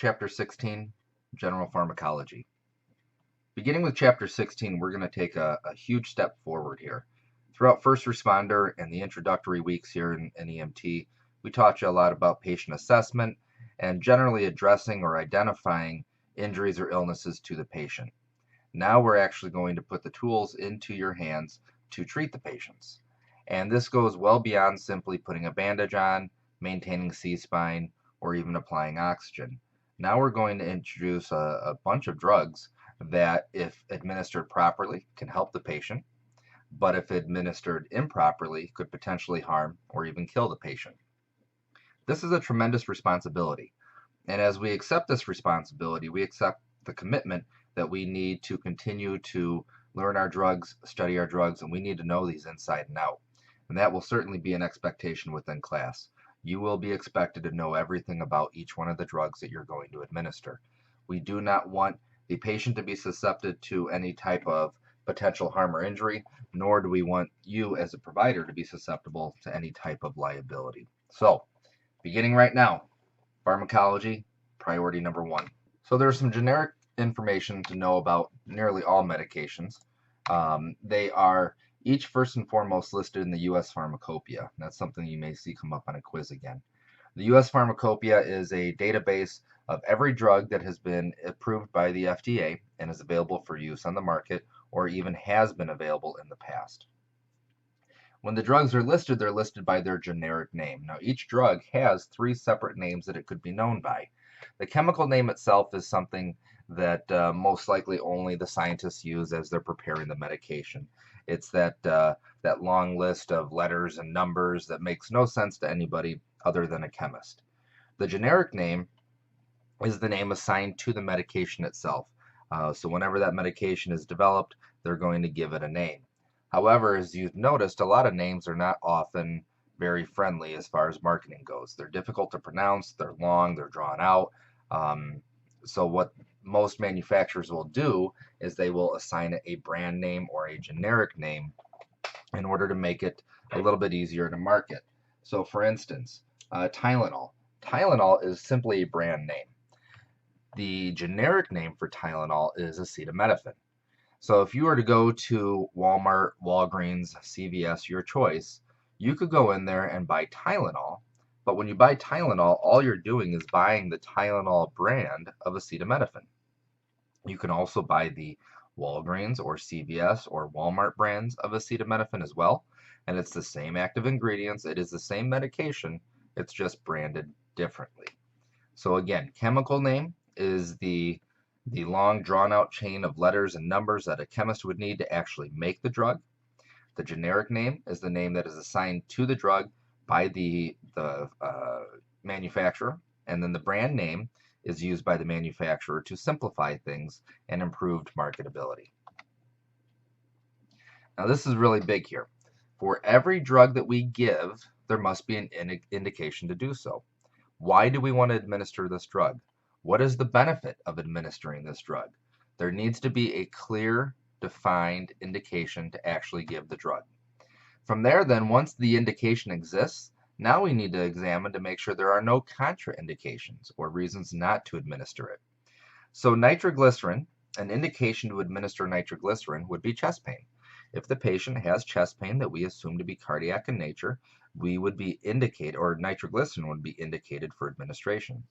Chapter 16, General Pharmacology. Beginning with Chapter 16, we're going to take a huge step forward here. Throughout first responder and the introductory weeks here in EMT, we taught you a lot about patient assessment and generally addressing or identifying injuries or illnesses to the patient. Now we're actually going to put the tools into your hands to treat the patients. And this goes well beyond simply putting a bandage on, maintaining C-spine, or even applying oxygen. Now we're going to introduce a bunch of drugs that, if administered properly, can help the patient, but if administered improperly, could potentially harm or even kill the patient. This is a tremendous responsibility, and as we accept this responsibility, we accept the commitment that we need to continue to learn our drugs, study our drugs, and we need to know these inside and out. And that will certainly be an expectation within class. You will be expected to know everything about each one of the drugs that you're going to administer. We do not want the patient to be susceptible to any type of potential harm or injury, nor do we want you as a provider to be susceptible to any type of liability. So, beginning right now, pharmacology, priority number 1. So there's some generic information to know about nearly all medications. They are each first and foremost listed in the U.S. Pharmacopoeia. That's something you may see come up on a quiz again. The U.S. Pharmacopoeia is a database of every drug that has been approved by the FDA and is available for use on the market or even has been available in the past. When the drugs are listed, they're listed by their generic name. Now, each drug has 3 separate names that it could be known by. The chemical name itself is something that most likely only the scientists use as they're preparing the medication. It's that long list of letters and numbers that makes no sense to anybody other than a chemist. The generic name is the name assigned to the medication itself. So whenever that medication is developed, they're going to give it a name. However, as you've noticed, a lot of names are not often very friendly as far as marketing goes. They're difficult to pronounce, they're long, they're drawn out. So what most manufacturers will do is they will assign it a brand name or a generic name in order to make it a little bit easier to market. So for instance, Tylenol. Tylenol is simply a brand name. The generic name for Tylenol is acetaminophen. So if you were to go to Walmart, Walgreens, CVS, your choice, you could go in there and buy Tylenol. But when you buy Tylenol, all you're doing is buying the Tylenol brand of acetaminophen. You can also buy the Walgreens or CVS or Walmart brands of acetaminophen as well. And it's the same active ingredients. It is the same medication. It's just branded differently. So again, chemical name is the long drawn-out chain of letters and numbers that a chemist would need to actually make the drug. The generic name is the name that is assigned to the drug by the manufacturer, and then the brand name is used by the manufacturer to simplify things and improve marketability. Now this is really big here. For every drug that we give, there must be an indication to do so. Why do we want to administer this drug? What is the benefit of administering this drug? There needs to be a clear, defined indication to actually give the drug. From there, then, once the indication exists, now we need to examine to make sure there are no contraindications or reasons not to administer it. So nitroglycerin, an indication to administer nitroglycerin would be chest pain. If the patient has chest pain that we assume to be cardiac in nature, we would be indicated, or nitroglycerin would be indicated for administration.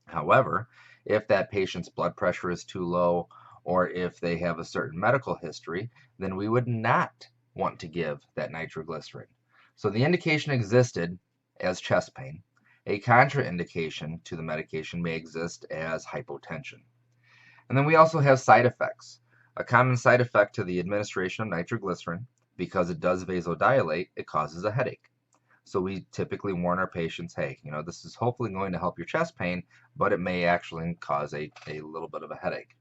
However, if that patient's blood pressure is too low, or if they have a certain medical history, then we would not want to give that nitroglycerin. So the indication existed as chest pain. A contraindication to the medication may exist as hypotension. And then we also have side effects. A common side effect to the administration of nitroglycerin, because it does vasodilate, it causes a headache. So we typically warn our patients, hey, this is hopefully going to help your chest pain, but it may actually cause a little bit of a headache.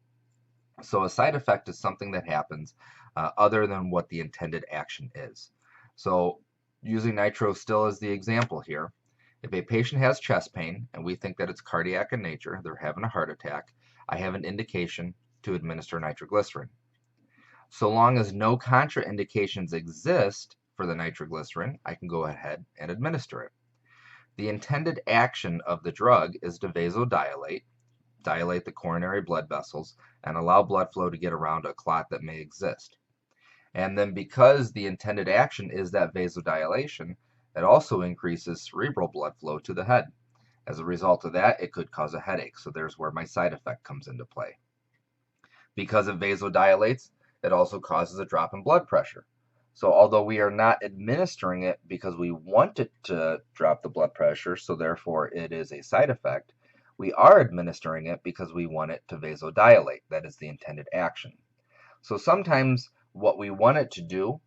So a side effect is something that happens other than what the intended action is. So using nitro still as the example here, if a patient has chest pain and we think that it's cardiac in nature, they're having a heart attack, I have an indication to administer nitroglycerin. So long as no contraindications exist for the nitroglycerin, I can go ahead and administer it. The intended action of the drug is to vasodilate, dilate the coronary blood vessels, and allow blood flow to get around a clot that may exist. And then because the intended action is that vasodilation, it also increases cerebral blood flow to the head. As a result of that, it could cause a headache. So there's where my side effect comes into play. Because it vasodilates, it also causes a drop in blood pressure. So although we are not administering it because we want it to drop the blood pressure, so therefore it is a side effect, we are administering it because we want it to vasodilate. That is the intended action. So sometimes what we want it to do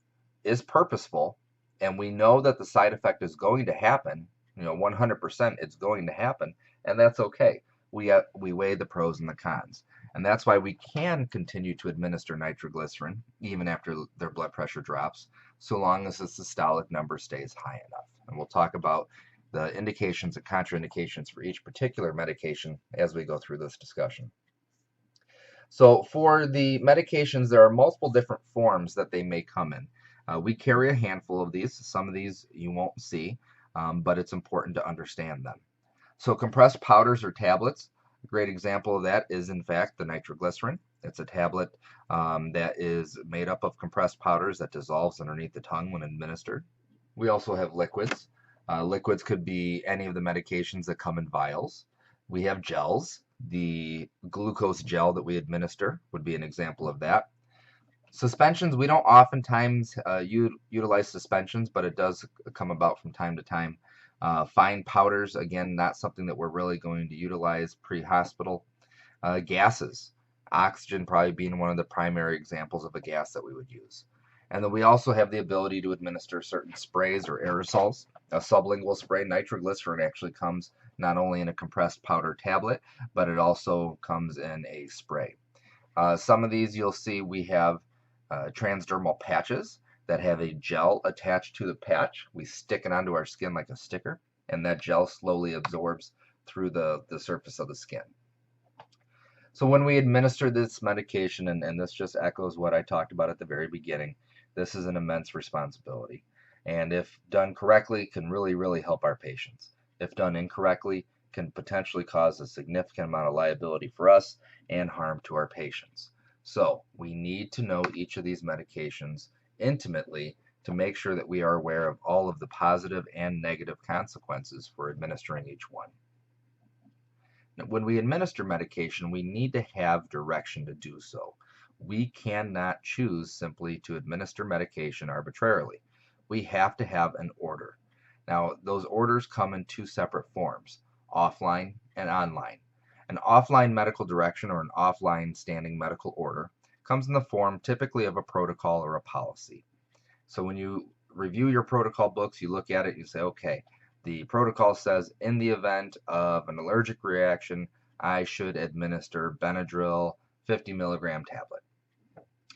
is purposeful, and we know that the side effect is going to happen. 100% it's going to happen, and that's okay. We weigh the pros and the cons, and that's why we can continue to administer nitroglycerin even after their blood pressure drops, so long as the systolic number stays high enough. And we'll talk about the indications and contraindications for each particular medication as we go through this discussion. So for the medications, there are multiple different forms that they may come in. We carry a handful of these. Some of these you won't see, but it's important to understand them. So compressed powders or tablets, a great example of that is in fact the nitroglycerin. It's a tablet that is made up of compressed powders that dissolves underneath the tongue when administered. We also have liquids. Liquids could be any of the medications that come in vials. We have gels. The glucose gel that we administer would be an example of that. Suspensions, we don't oftentimes utilize suspensions, but it does come about from time to time. Fine powders, again, not something that we're really going to utilize pre-hospital. Gases, oxygen probably being one of the primary examples of a gas that we would use. And then we also have the ability to administer certain sprays or aerosols. A sublingual spray, nitroglycerin actually comes not only in a compressed powder tablet, but it also comes in a spray. Some of these you'll see we have transdermal patches that have a gel attached to the patch. We stick it onto our skin like a sticker, and that gel slowly absorbs through the surface of the skin. So when we administer this medication, and this just echoes what I talked about at the very beginning, this is an immense responsibility. And if done correctly, can really, really help our patients. If done incorrectly, can potentially cause a significant amount of liability for us and harm to our patients. So we need to know each of these medications intimately to make sure that we are aware of all of the positive and negative consequences for administering each one. Now, when we administer medication, we need to have direction to do so. We cannot choose simply to administer medication arbitrarily. We have to have an order. Now, those orders come in two separate forms, offline and online. An offline medical direction or an offline standing medical order comes in the form typically of a protocol or a policy. So when you review your protocol books, you look at it, you say, okay, the protocol says in the event of an allergic reaction, I should administer Benadryl 50 milligram tablet.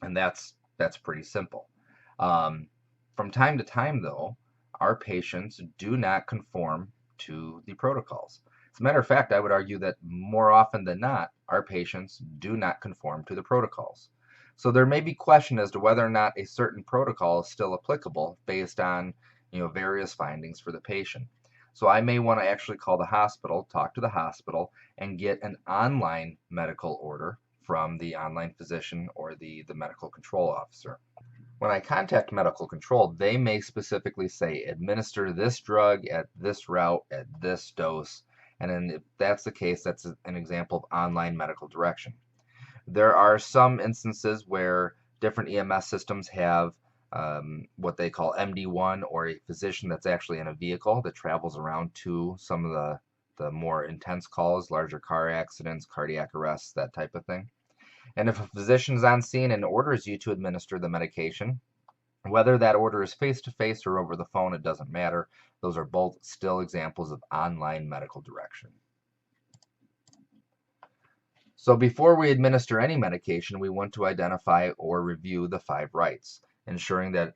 And that's pretty simple. From time to time, though, our patients do not conform to the protocols. As a matter of fact, I would argue that more often than not, our patients do not conform to the protocols. So there may be question as to whether or not a certain protocol is still applicable based on various findings for the patient. So I may want to actually call the hospital, talk to the hospital, and get an online medical order from the online physician or the medical control officer. When I contact medical control, they may specifically say administer this drug at this route at this dose, and then if that's the case, that's an example of online medical direction. There are some instances where different EMS systems have what they call MD1, or a physician that's actually in a vehicle that travels around to some of the more intense calls, larger car accidents, cardiac arrests, that type of thing. And if a physician is on scene and orders you to administer the medication, whether that order is face-to-face or over the phone, it doesn't matter. Those are both still examples of online medical direction. So before we administer any medication, we want to identify or review the 5 rights, ensuring that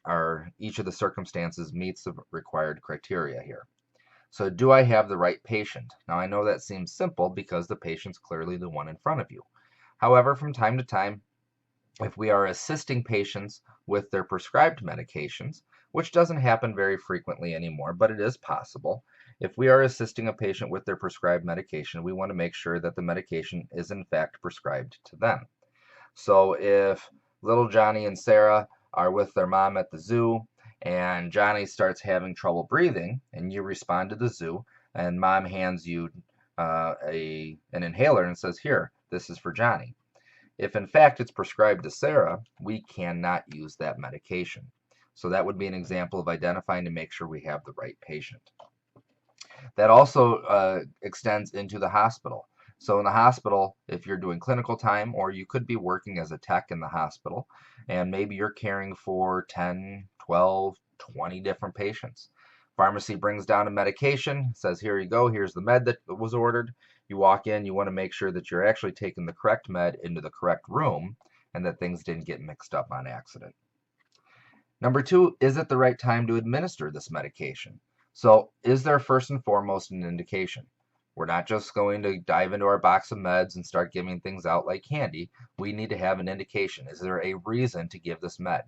each of the circumstances meets the required criteria here. So do I have the right patient? Now I know that seems simple because the patient's clearly the one in front of you. However, from time to time, if we are assisting patients with their prescribed medications, which doesn't happen very frequently anymore, but it is possible, If we are assisting a patient with their prescribed medication, we want to make sure that the medication is in fact prescribed to them. So if little Johnny and Sarah are with their mom at the zoo and Johnny starts having trouble breathing and you respond to the zoo and mom hands you an inhaler and says, here, this is for Johnny. If in fact it's prescribed to Sarah, we cannot use that medication. So that would be an example of identifying to make sure we have the right patient. That also extends into the hospital. So in the hospital, if you're doing clinical time, or you could be working as a tech in the hospital, and maybe you're caring for 10, 12, 20 different patients. Pharmacy brings down a medication, says, here you go, here's the med that was ordered. You walk in, you want to make sure that you're actually taking the correct med into the correct room and that things didn't get mixed up on accident. Number two, is it the right time to administer this medication? So is there first and foremost an indication? We're not just going to dive into our box of meds and start giving things out like candy. We need to have an indication. Is there a reason to give this med?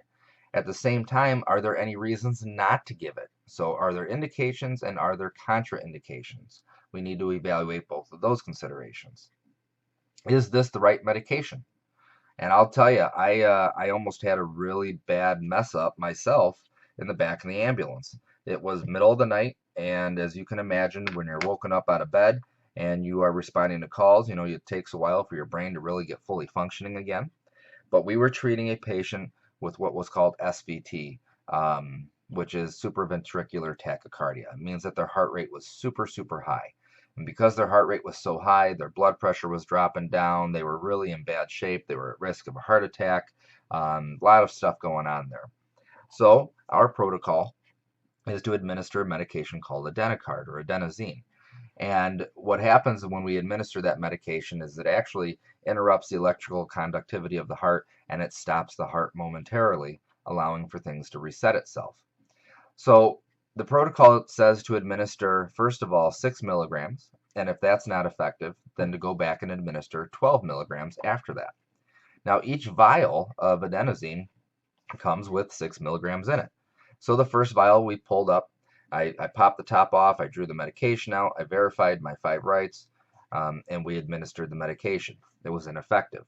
At the same time, are there any reasons not to give it? So are there indications and are there contraindications? We need to evaluate both of those considerations. Is this the right medication? And I'll tell you, I almost had a really bad mess up myself in the back of the ambulance. It was middle of the night, and as you can imagine, when you're woken up out of bed and you are responding to calls, it takes a while for your brain to really get fully functioning again. But we were treating a patient with what was called SVT, which is supraventricular tachycardia. It means that their heart rate was super, super high. And because their heart rate was so high, their blood pressure was dropping down. They were really in bad shape. They were at risk of a heart attack. A lot of stuff going on there. So our protocol is to administer a medication called Adenocard or adenosine. And what happens when we administer that medication is it actually interrupts the electrical conductivity of the heart and it stops the heart momentarily, allowing for things to reset itself. So the protocol says to administer, first of all, 6 milligrams, and if that's not effective, then to go back and administer 12 milligrams after that. Now, each vial of adenosine comes with 6 milligrams in it. So the first vial we pulled up, I popped the top off, I drew the medication out, I verified my 5 rights, and we administered the medication. It was ineffective.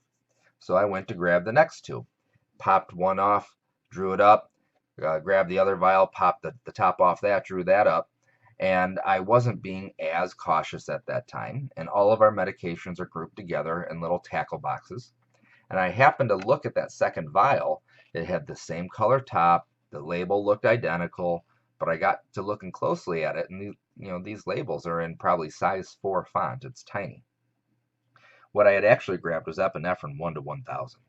So I went to grab the next two, popped one off, drew it up, grabbed the other vial, popped the top off that, drew that up, and I wasn't being as cautious at that time. And all of our medications are grouped together in little tackle boxes. And I happened to look at that second vial. It had the same color top, the label looked identical, but I got to looking closely at it, and these labels are in probably size 4 font. It's tiny. What I had actually grabbed was epinephrine 1 to 1,000.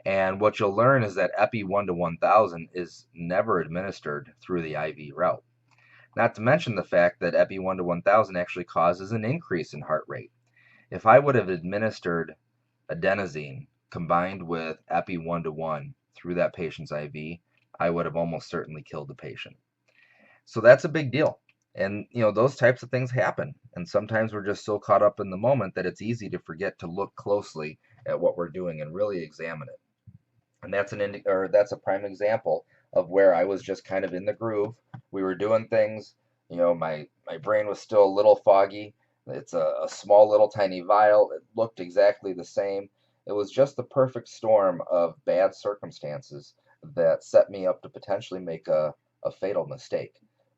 And what you'll learn is that Epi 1 to 1,000 is never administered through the IV route. Not to mention the fact that Epi 1 to 1,000 actually causes an increase in heart rate. If I would have administered adenosine combined with Epi 1 to 1 through that patient's IV, I would have almost certainly killed the patient. So that's a big deal. And those types of things happen. And sometimes we're just so caught up in the moment that it's easy to forget to look closely at what we're doing and really examine it. And that's that's a prime example of where I was just kind of in the groove. We were doing things, my brain was still a little foggy. It's a small little tiny vial. It looked exactly the same. It was just the perfect storm of bad circumstances that set me up to potentially make a fatal mistake.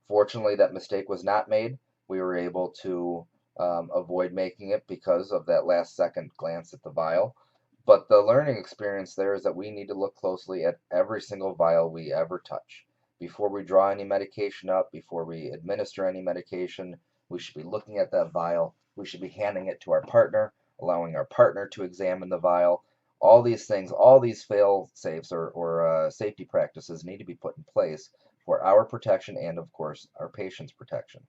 Fortunately, that mistake was not made. We were able to avoid making it because of that last second glance at the vial. But the learning experience there is that we need to look closely at every single vial we ever touch. Before we draw any medication up, before we administer any medication, we should be looking at that vial. We should be handing it to our partner, allowing our partner to examine the vial. All these things, all these fail-safes or safety practices need to be put in place for our protection and, of course, our patient's protection.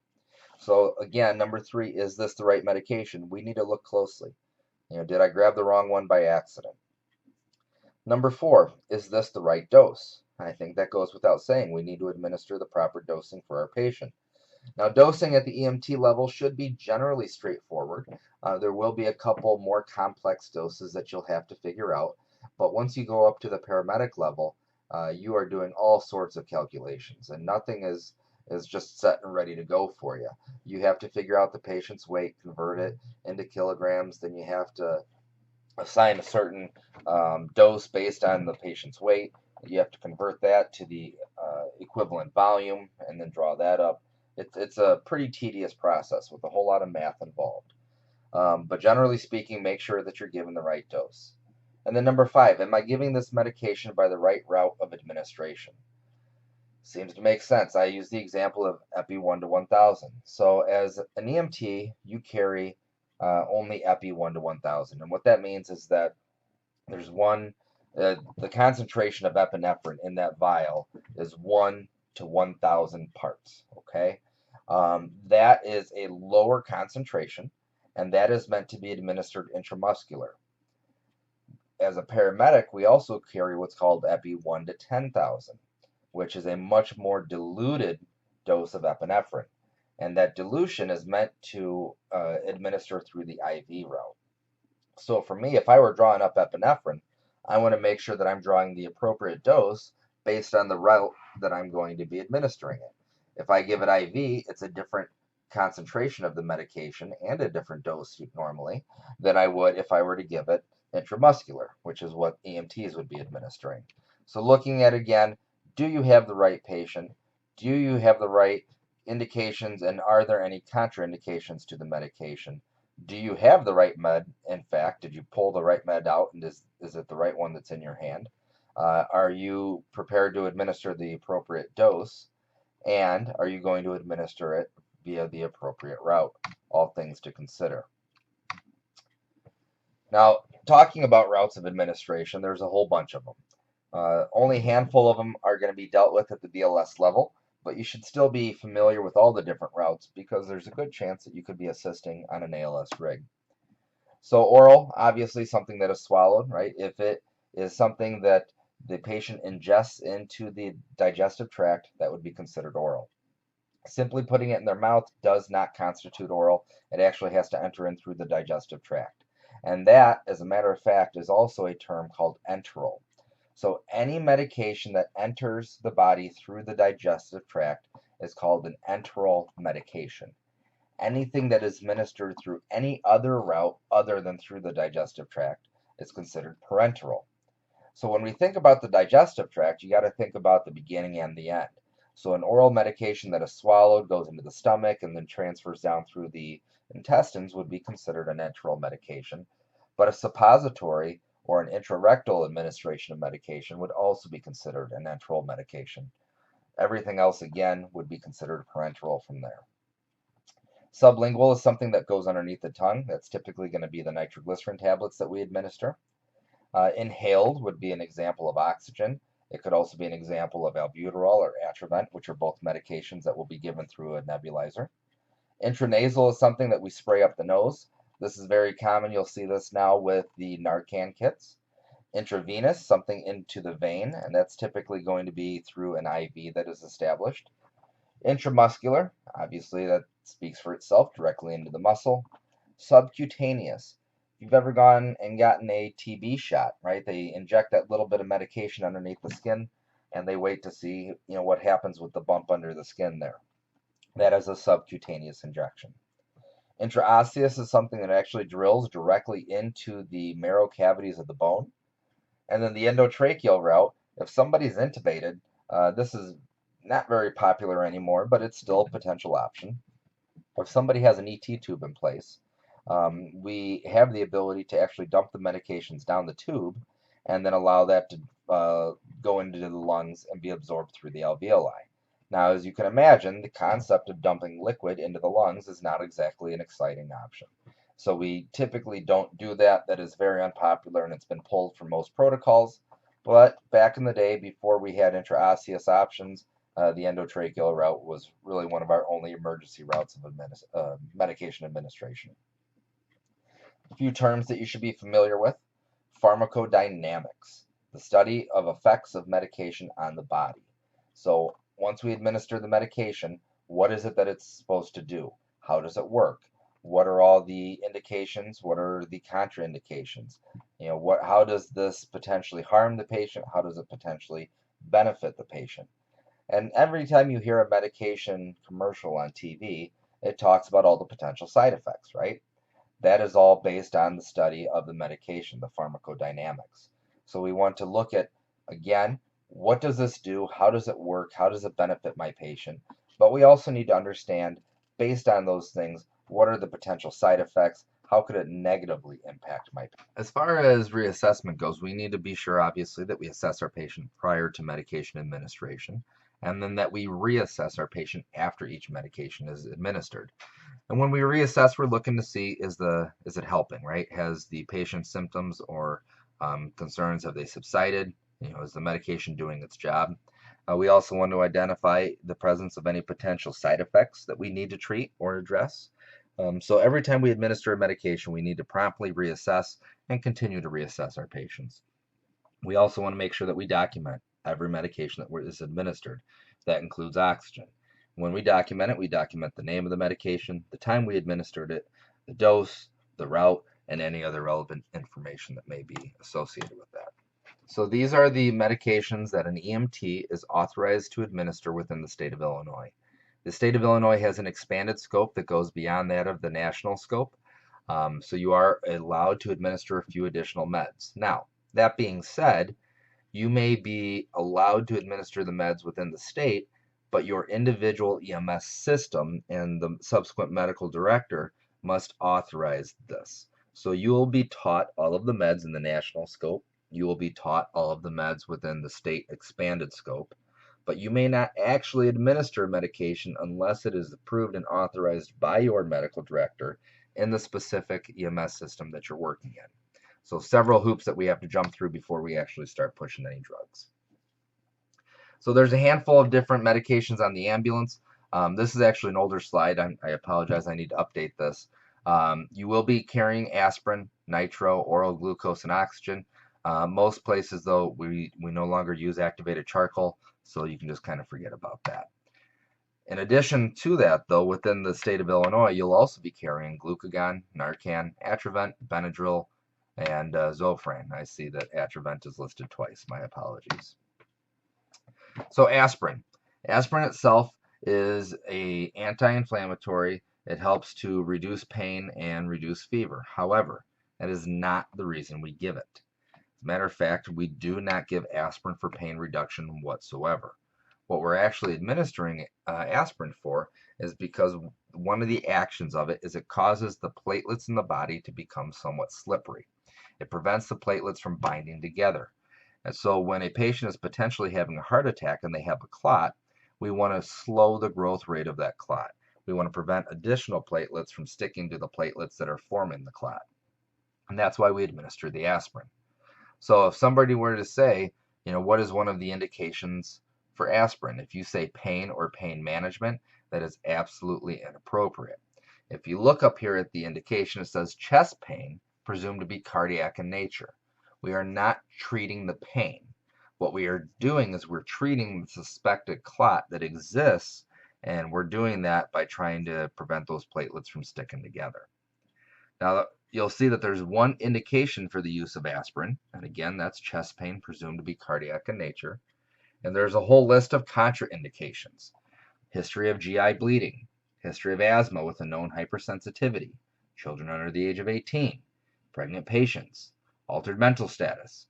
So again, number 3, is this the right medication? We need to look closely. Did I grab the wrong one by accident? Number 4, is this the right dose? I think that goes without saying. We need to administer the proper dosing for our patient. Now, dosing at the EMT level should be generally straightforward. There will be a couple more complex doses that you'll have to figure out. But once you go up to the paramedic level, you are doing all sorts of calculations, and nothing is is just set and ready to go for you. You have to figure out the patient's weight, convert it into kilograms, then you have to assign a certain dose based on the patient's weight. You have to convert that to the equivalent volume and then draw that up. It's a pretty tedious process with a whole lot of math involved. But generally speaking, make sure that you're given the right dose. And then number 5, am I giving this medication by the right route of administration? Seems to make sense. I use the example of Epi 1 to 1000. So as an EMT, you carry only Epi 1 to 1000. And what that means is that there's the concentration of epinephrine in that vial is 1 to 1000 parts. Okay? That is a lower concentration, and that is meant to be administered intramuscular. As a paramedic, we also carry what's called Epi 1 to 10,000, which is a much more diluted dose of epinephrine. And that dilution is meant to administer through the IV route. So for me, if I were drawing up epinephrine, I want to make sure that I'm drawing the appropriate dose based on the route that I'm going to be administering it. If I give it IV, it's a different concentration of the medication and a different dose normally than I would if I were to give it intramuscular, which is what EMTs would be administering. So looking at, again, do you have the right patient? Do you have the right indications, and are there any contraindications to the medication? Do you have the right med? In fact, did you pull the right med out, and is it the right one that's in your hand? Are you prepared to administer the appropriate dose? And are you going to administer it via the appropriate route? All things to consider. Now, talking about routes of administration, there's a whole bunch of them. Only a handful of them are going to be dealt with at the BLS level, but you should still be familiar with all the different routes because there's a good chance that you could be assisting on an ALS rig. So oral, obviously something that is swallowed, right? If it is something that the patient ingests into the digestive tract, that would be considered oral. Simply putting it in their mouth does not constitute oral. It actually has to enter in through the digestive tract. And that, as a matter of fact, is also a term called enteral. So any medication that enters the body through the digestive tract is called an enteral medication. Anything that is administered through any other route other than through the digestive tract is considered parenteral. So when we think about the digestive tract, you got to think about the beginning and the end. So an oral medication that is swallowed goes into the stomach and then transfers down through the intestines would be considered an enteral medication. But a suppository or an intrarectal administration of medication would also be considered an enteral medication. Everything else, again, would be considered parenteral from there. Sublingual is something that goes underneath the tongue. That's typically going to be the nitroglycerin tablets that we administer. Inhaled would be an example of oxygen. It could also be an example of Albuterol or Atrovent, which are both medications that will be given through a nebulizer. Intranasal is something that we spray up the nose. This is very common. You'll see this now with the Narcan kits. Intravenous, something into the vein, and that's typically going to be through an IV that is established. Intramuscular, obviously that speaks for itself, directly into the muscle. Subcutaneous. If you've ever gone and gotten a TB shot, right? They inject that little bit of medication underneath the skin, and they wait to see, what happens with the bump under the skin there. That is a subcutaneous injection. Intraosseous is something that actually drills directly into the marrow cavities of the bone. And then the endotracheal route, if somebody's intubated, this is not very popular anymore, but it's still a potential option. If somebody has an ET tube in place, we have the ability to actually dump the medications down the tube and then allow that to go into the lungs and be absorbed through the alveoli. Now, as you can imagine, the concept of dumping liquid into the lungs is not exactly an exciting option. So we typically don't do that. That is very unpopular, and it's been pulled from most protocols. But back in the day, before we had intraosseous options, the endotracheal route was really one of our only emergency routes of medication administration. A few terms that you should be familiar with. Pharmacodynamics, the study of effects of medication on the body. So once we administer the medication, what is it that it's supposed to do? How does it work? What are all the indications? What are the contraindications? How does this potentially harm the patient? How does it potentially benefit the patient? And every time you hear a medication commercial on TV, it talks about all the potential side effects, right? That is all based on the study of the medication, the pharmacodynamics. So we want to look at, again, what does this do? How does it work? How does it benefit my patient? But we also need to understand, based on those things, what are the potential side effects? How could it negatively impact my patient? As far as reassessment goes, we need to be sure, obviously, that we assess our patient prior to medication administration, and then that we reassess our patient after each medication is administered. And when we reassess, we're looking to see is it helping, right? Has the patient's symptoms or concerns, have they subsided? Is the medication doing its job? We also want to identify the presence of any potential side effects that we need to treat or address. So every time we administer a medication, we need to promptly reassess and continue to reassess our patients. We also want to make sure that we document every medication that is administered. That includes oxygen. When we document it, we document the name of the medication, the time we administered it, the dose, the route, and any other relevant information that may be associated with that. So these are the medications that an EMT is authorized to administer within the state of Illinois. The state of Illinois has an expanded scope that goes beyond that of the national scope. So you are allowed to administer a few additional meds. Now, that being said, you may be allowed to administer the meds within the state, but your individual EMS system and the subsequent medical director must authorize this. So you will be taught all of the meds in the national scope. You will be taught all of the meds within the state expanded scope, but you may not actually administer medication unless it is approved and authorized by your medical director in the specific EMS system that you're working in. So several hoops that we have to jump through before we actually start pushing any drugs. So there's a handful of different medications on the ambulance. This is actually an older slide. I apologize. I need to update this. You will be carrying aspirin, nitro, oral glucose, and oxygen. Most places, though, we no longer use activated charcoal, so you can just kind of forget about that. In addition to that, though, within the state of Illinois, you'll also be carrying glucagon, Narcan, Atrovent, Benadryl, and Zofran. I see that Atrovent is listed twice. My apologies. So aspirin. Aspirin itself is an anti-inflammatory. It helps to reduce pain and reduce fever. However, that is not the reason we give it. As a matter of fact, we do not give aspirin for pain reduction whatsoever. What we're actually administering aspirin for is because one of the actions of it is it causes the platelets in the body to become somewhat slippery. It prevents the platelets from binding together. And so when a patient is potentially having a heart attack and they have a clot, we want to slow the growth rate of that clot. We want to prevent additional platelets from sticking to the platelets that are forming the clot. And that's why we administer the aspirin. So if somebody were to say, what is one of the indications for aspirin? If you say pain or pain management, that is absolutely inappropriate. If you look up here at the indication, it says chest pain, presumed to be cardiac in nature. We are not treating the pain. What we are doing is we're treating the suspected clot that exists, and we're doing that by trying to prevent those platelets from sticking together. Now, you'll see that there's one indication for the use of aspirin, and again, that's chest pain presumed to be cardiac in nature. And there's a whole list of contraindications. History of GI bleeding, history of asthma with a known hypersensitivity, children under the age of 18, pregnant patients, altered mental status.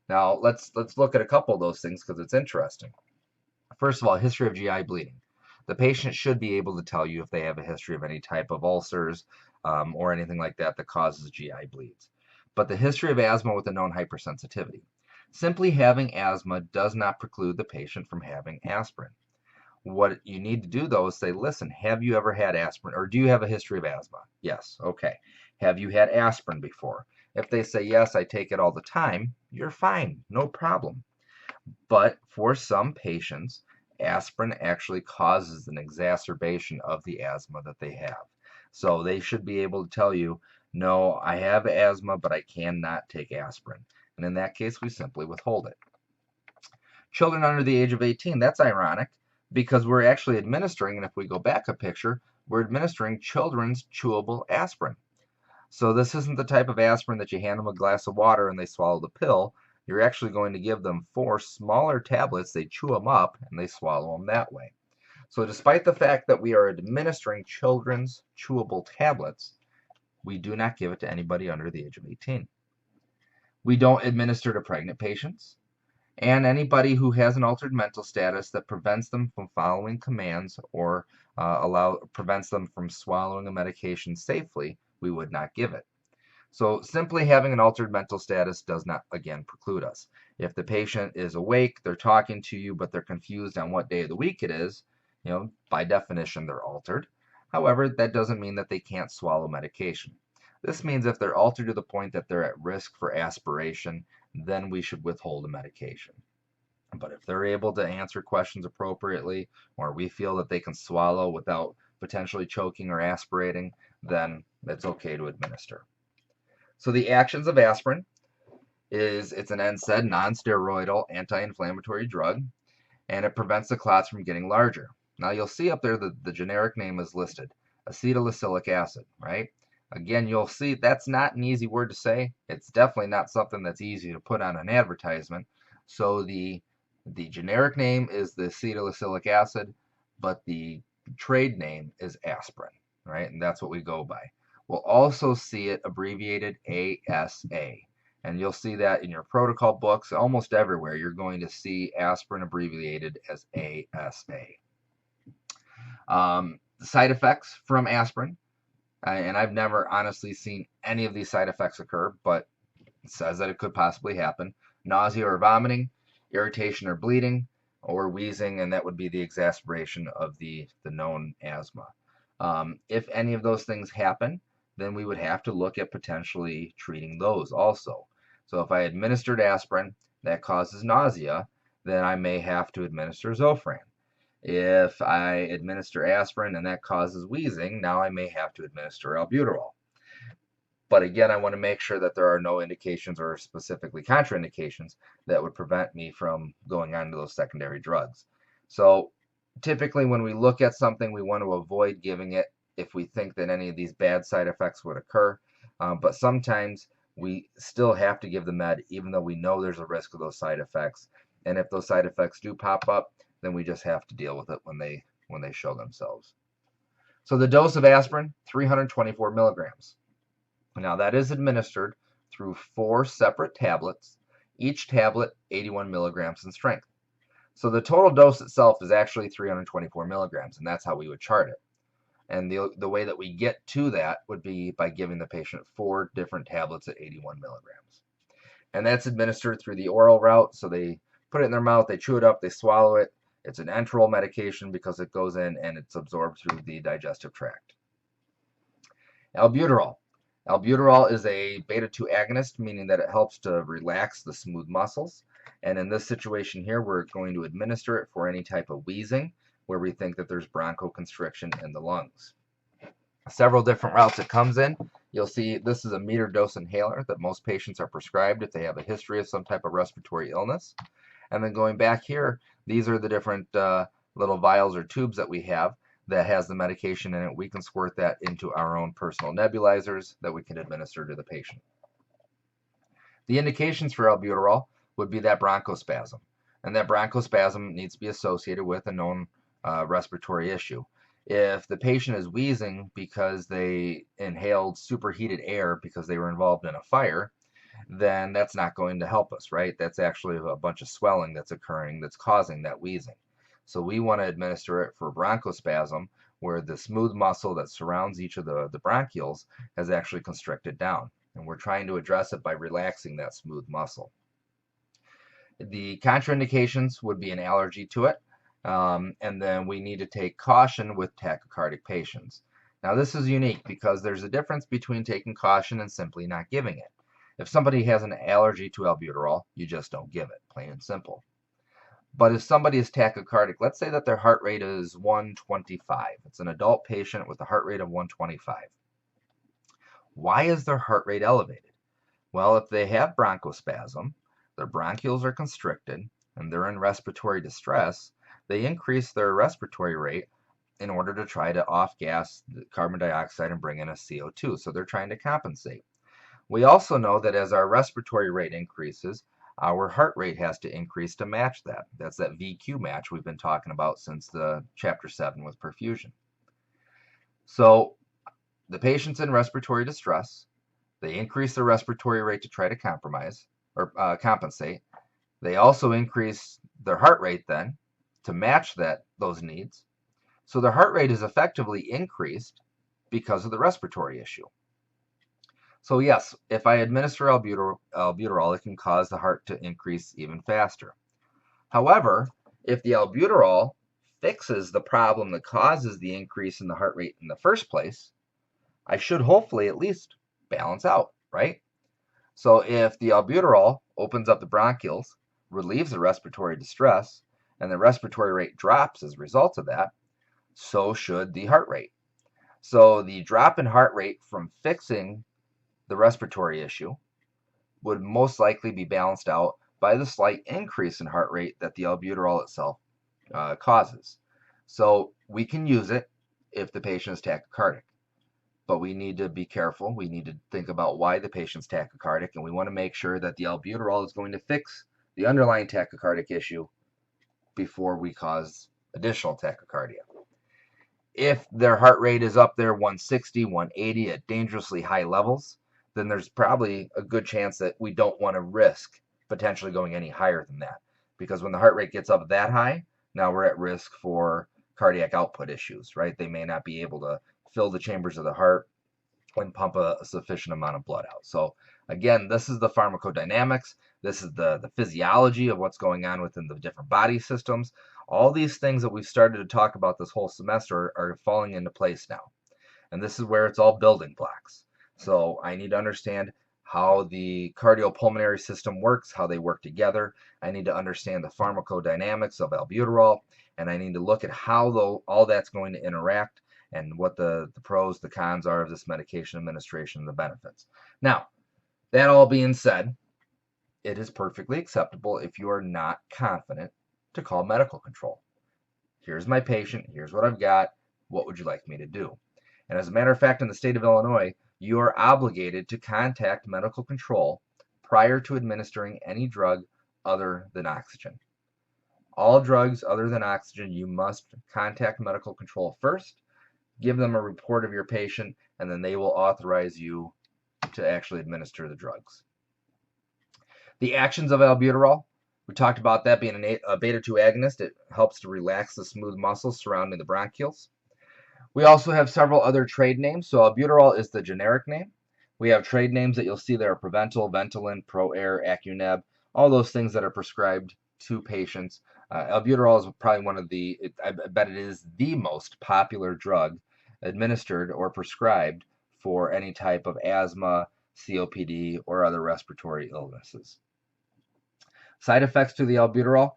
Now, let's look at a couple of those things because it's interesting. First of all, history of GI bleeding. The patient should be able to tell you if they have a history of any type of ulcers or anything like that that causes GI bleeds. But the history of asthma with a known hypersensitivity. Simply having asthma does not preclude the patient from having aspirin. What you need to do, though, is say, listen, have you ever had aspirin, or do you have a history of asthma? Yes. Okay. Have you had aspirin before? If they say, yes, I take it all the time, you're fine. No problem. But for some patients, aspirin actually causes an exacerbation of the asthma that they have. So they should be able to tell you, no, I have asthma, but I cannot take aspirin. And in that case, we simply withhold it. Children under the age of 18, that's ironic because we're actually administering, and if we go back a picture, we're administering children's chewable aspirin. So this isn't the type of aspirin that you hand them a glass of water and they swallow the pill. you're actually going to give them 4 smaller tablets. They chew them up and they swallow them that way. So despite the fact that we are administering children's chewable tablets, we do not give it to anybody under the age of 18. We don't administer to pregnant patients and anybody who has an altered mental status that prevents them from following commands or prevents them from swallowing a medication safely. We would not give it. So simply having an altered mental status does not, again, preclude us. If the patient is awake, they're talking to you, but they're confused on what day of the week it is, by definition, they're altered. However, that doesn't mean that they can't swallow medication. This means if they're altered to the point that they're at risk for aspiration, then we should withhold the medication. But if they're able to answer questions appropriately, or we feel that they can swallow without potentially choking or aspirating, then it's okay to administer. So the actions of aspirin is it's an NSAID, non-steroidal anti-inflammatory drug, and it prevents the clots from getting larger. Now you'll see up there that the generic name is listed, acetylsalicylic acid, right? Again, you'll see that's not an easy word to say. It's definitely not something that's easy to put on an advertisement. So the generic name is the acetylsalicylic acid, but the trade name is aspirin, right? And that's what we go by. We'll also see it abbreviated ASA. And you'll see that in your protocol books. Almost everywhere you're going to see aspirin abbreviated as ASA. Side effects from aspirin. And I've never honestly seen any of these side effects occur, but it says that it could possibly happen. Nausea or vomiting, irritation or bleeding, or wheezing, and that would be the exacerbation of the known asthma. If any of those things happen, then we would have to look at potentially treating those also. So if I administered aspirin that causes nausea, then I may have to administer Zofran. If I administer aspirin and that causes wheezing, now I may have to administer Albuterol. But again, I want to make sure that there are no indications or specifically contraindications that would prevent me from going on to those secondary drugs. So typically when we look at something, we want to avoid giving it if we think that any of these bad side effects would occur. But sometimes we still have to give the med even though we know there's a risk of those side effects. And if those side effects do pop up, then we just have to deal with it when they show themselves. So the dose of aspirin, 324 milligrams. Now that is administered through 4 separate tablets, each tablet 81 milligrams in strength. So the total dose itself is actually 324 milligrams, and that's how we would chart it. And the way that we get to that would be by giving the patient 4 different tablets at 81 milligrams. And that's administered through the oral route, so they put it in their mouth, they chew it up, they swallow it. It's an enteral medication because it goes in and it's absorbed through the digestive tract. Albuterol. Albuterol is a beta-2 agonist, meaning that it helps to relax the smooth muscles. And in this situation here, we're going to administer it for any type of wheezing where we think that there's bronchoconstriction in the lungs. Several different routes it comes in. You'll see this is a meter dose inhaler that most patients are prescribed if they have a history of some type of respiratory illness. And then going back here, these are the different little vials or tubes that we have that has the medication in it. We can squirt that into our own personal nebulizers that we can administer to the patient. The indications for albuterol would be that bronchospasm. And that bronchospasm needs to be associated with a known respiratory issue. If the patient is wheezing because they inhaled superheated air because they were involved in a fire, then that's not going to help us, right? That's actually a bunch of swelling that's occurring that's causing that wheezing. So we want to administer it for bronchospasm where the smooth muscle that surrounds each of the bronchioles has actually constricted down. And we're trying to address it by relaxing that smooth muscle. The contraindications would be an allergy to it. And then we need to take caution with tachycardic patients. Now this is unique because there's a difference between taking caution and simply not giving it. If somebody has an allergy to albuterol, you just don't give it, plain and simple. But if somebody is tachycardic, let's say that their heart rate is 125. It's an adult patient with a heart rate of 125. Why is their heart rate elevated? Well, if they have bronchospasm, their bronchioles are constricted, and they're in respiratory distress, they increase their respiratory rate in order to try to off-gas the carbon dioxide and bring in a CO2. So they're trying to compensate. We also know that as our respiratory rate increases, our heart rate has to increase to match that. That's that VQ match we've been talking about since the chapter 7 with perfusion. So the patient's in respiratory distress. They increase their respiratory rate to try to compensate. They also increase their heart rate then to match those needs. So their heart rate is effectively increased because of the respiratory issue. So yes, if I administer albuterol, it can cause the heart to increase even faster. However, if the albuterol fixes the problem that causes the increase in the heart rate in the first place, I should hopefully at least balance out, right? So if the albuterol opens up the bronchioles, relieves the respiratory distress, and the respiratory rate drops as a result of that, so should the heart rate. So the drop in heart rate from fixing the respiratory issue would most likely be balanced out by the slight increase in heart rate that the albuterol itself causes. So we can use it if the patient is tachycardic, but we need to be careful. We need to think about why the patient's tachycardic, and we want to make sure that the albuterol is going to fix the underlying tachycardic issue before we cause additional tachycardia. If their heart rate is up there 160, 180 at dangerously high levels, then there's probably a good chance that we don't want to risk potentially going any higher than that. Because when the heart rate gets up that high, now we're at risk for cardiac output issues, right? They may not be able to fill the chambers of the heart and pump a sufficient amount of blood out. So again, this is the pharmacodynamics. This is the physiology of what's going on within the different body systems. All these things that we've started to talk about this whole semester are falling into place now. And this is where it's all building blocks. So I need to understand how the cardiopulmonary system works, how they work together. I need to understand the pharmacodynamics of albuterol, and I need to look at how all that's going to interact and what the pros, the cons are of this medication administration and the benefits. Now, that all being said, it is perfectly acceptable if you are not confident to call medical control. Here's my patient, here's what I've got, what would you like me to do? And as a matter of fact, in the state of Illinois, you are obligated to contact medical control prior to administering any drug other than oxygen. All drugs other than oxygen, you must contact medical control first, give them a report of your patient, and then they will authorize you to actually administer the drugs. The actions of albuterol, we talked about that being a beta-2 agonist. It helps to relax the smooth muscles surrounding the bronchioles. We also have several other trade names. So albuterol is the generic name. We have trade names that you'll see there are Preventil, Ventolin, ProAir, Acuneb, all those things that are prescribed to patients. Albuterol is probably one of I bet it is the most popular drug administered or prescribed for any type of asthma, COPD, or other respiratory illnesses. Side effects to the albuterol,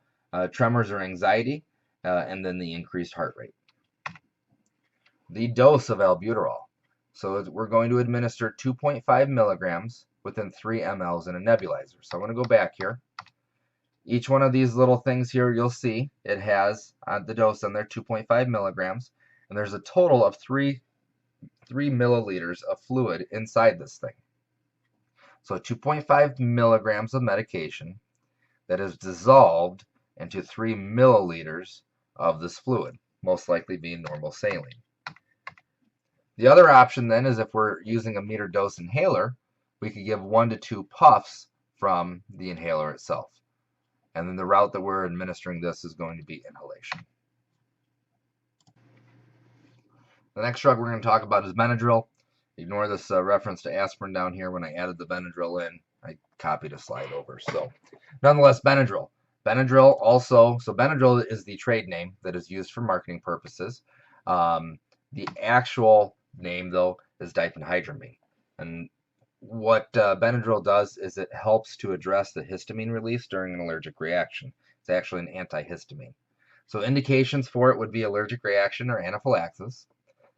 tremors or anxiety, and then the increased heart rate. The dose of albuterol. So we're going to administer 2.5 milligrams within 3 mLs in a nebulizer. So I'm going to go back here. Each one of these little things here, you'll see it has the dose on there, 2.5 milligrams. And there's a total of 3 milliliters of fluid inside this thing. So 2.5 milligrams of medication that is dissolved into 3 milliliters of this fluid, most likely being normal saline. The other option then is if we're using a metered dose inhaler, we could give 1 to 2 puffs from the inhaler itself. And then the route that we're administering this is going to be inhalation. The next drug we're going to talk about is Benadryl. Ignore this reference to aspirin down here. When I added the Benadryl in, I copied a slide over. So nonetheless, Benadryl. Benadryl is the trade name that is used for marketing purposes. The actual name, though, is diphenhydramine. And what Benadryl does is it helps to address the histamine release during an allergic reaction. It's actually an antihistamine. So indications for it would be allergic reaction or anaphylaxis.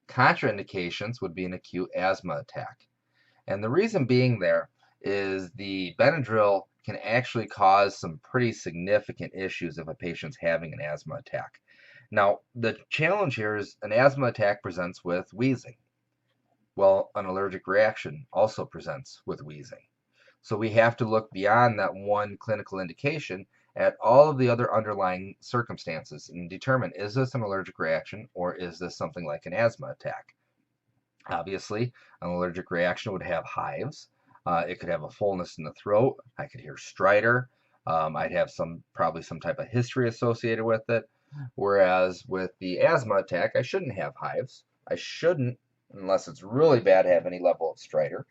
Contraindications would be an acute asthma attack. And the reason being there is the Benadryl can actually cause some pretty significant issues if a patient's having an asthma attack. Now, the challenge here is an asthma attack presents with wheezing. Well, an allergic reaction also presents with wheezing. So we have to look beyond that one clinical indication at all of the other underlying circumstances and determine, is this an allergic reaction or is this something like an asthma attack? Obviously, an allergic reaction would have hives. It could have a fullness in the throat. I could hear stridor. I'd have probably some type of history associated with it. Whereas with the asthma attack, I shouldn't have hives. I shouldn't, unless it's really bad, have any level of stridor.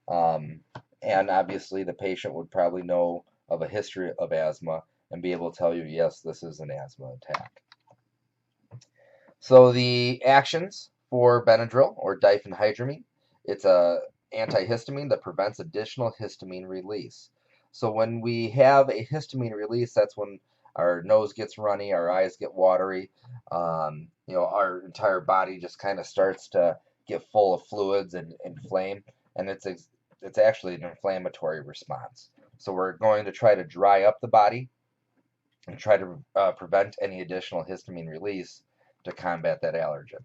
Um, and obviously, the patient would probably know of a history of asthma and be able to tell you, yes, this is an asthma attack. So the actions for Benadryl or diphenhydramine, it's a antihistamine that prevents additional histamine release. So when we have a histamine release, that's when our nose gets runny, our eyes get watery, our entire body just kind of starts to get full of fluids and inflame, and it's actually an inflammatory response. So we're going to try to dry up the body and try to prevent any additional histamine release to combat that allergen.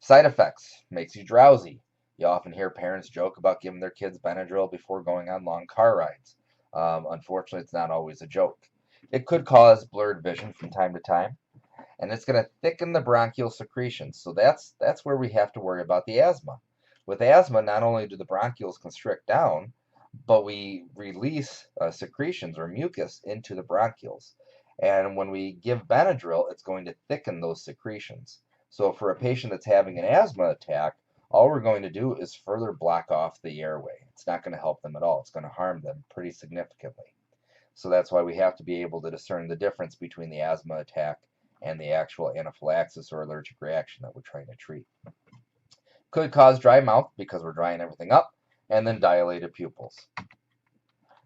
Side effects: makes you drowsy. You often hear parents joke about giving their kids Benadryl before going on long car rides. Unfortunately, it's not always a joke. It could cause blurred vision from time to time, and it's going to thicken the bronchial secretions. So that's where we have to worry about the asthma. With asthma, not only do the bronchioles constrict down, but we release secretions or mucus into the bronchioles. And when we give Benadryl, it's going to thicken those secretions. So for a patient that's having an asthma attack, all we're going to do is further block off the airway. It's not going to help them at all. It's going to harm them pretty significantly. So that's why we have to be able to discern the difference between the asthma attack and the actual anaphylaxis or allergic reaction that we're trying to treat. Could cause dry mouth because we're drying everything up, and then dilated pupils.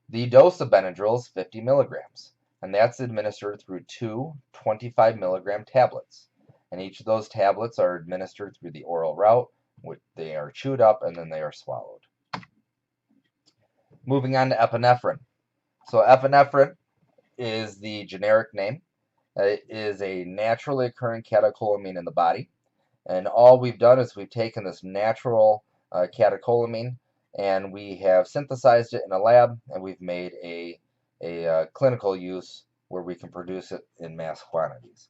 The dose of Benadryl is 50 milligrams, and that's administered through two 25 milligram tablets. And each of those tablets are administered through the oral route, which they are chewed up and then they are swallowed. Moving on to epinephrine. So epinephrine is the generic name. It is a naturally occurring catecholamine in the body. And all we've done is we've taken this natural catecholamine and we have synthesized it in a lab, and we've made a clinical use where we can produce it in mass quantities.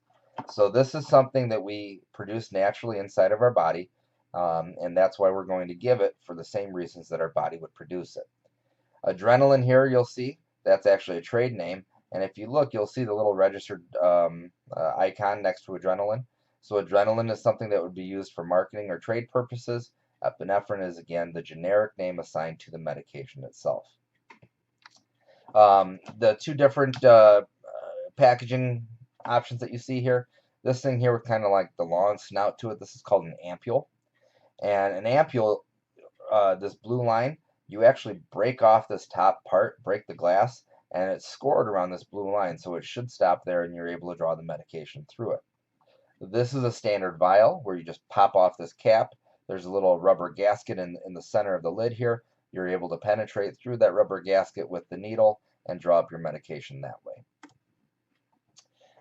So this is something that we produce naturally inside of our body, and that's why we're going to give it for the same reasons that our body would produce it. Adrenaline here, you'll see, that's actually a trade name, and if you look, you'll see the little registered icon next to adrenaline. So adrenaline is something that would be used for marketing or trade purposes. Epinephrine is, again, the generic name assigned to the medication itself. The two different packaging options that you see here, this thing here with kind of like the long snout to it, this is called an ampule. And an ampule, this blue line, you actually break off this top part, break the glass, and it's scored around this blue line, so it should stop there and you're able to draw the medication through it. This is a standard vial where you just pop off this cap. There's a little rubber gasket in the center of the lid here. You're able to penetrate through that rubber gasket with the needle and draw up your medication that way.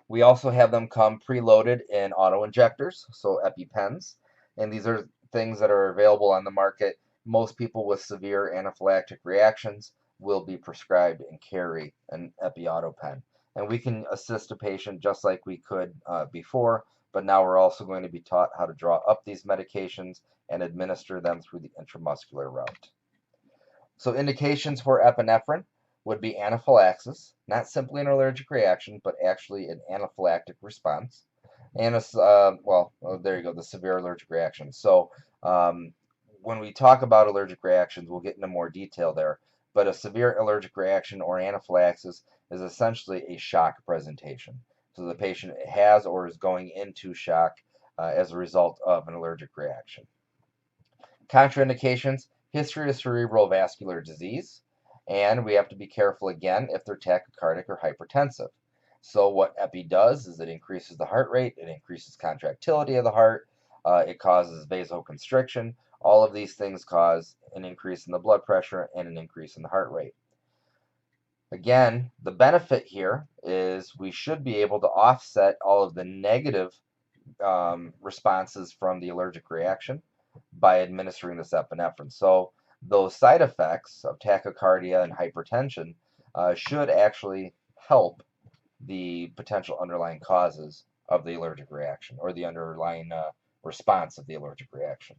We also have them come preloaded in auto-injectors, so EpiPens, and these are things that are available on the market. Most people with severe anaphylactic reactions will be prescribed and carry an Epi-Auto-Pen. And we can assist a patient just like we could before, but now we're also going to be taught how to draw up these medications and administer them through the intramuscular route. So indications for epinephrine would be anaphylaxis, not simply an allergic reaction, but actually an anaphylactic response. And there you go, the severe allergic reaction. So when we talk about allergic reactions, we'll get into more detail there. But a severe allergic reaction or anaphylaxis is essentially a shock presentation. So the patient has or is going into shock as a result of an allergic reaction. Contraindications: history of cerebral vascular disease, and we have to be careful again if they're tachycardic or hypertensive. So what Epi does is it increases the heart rate, it increases contractility of the heart, it causes vasoconstriction. All of these things cause an increase in the blood pressure and an increase in the heart rate. Again, the benefit here is we should be able to offset all of the negative responses from the allergic reaction by administering this epinephrine. So those side effects of tachycardia and hypertension should actually help the potential underlying causes of the allergic reaction, or the underlying response of the allergic reaction.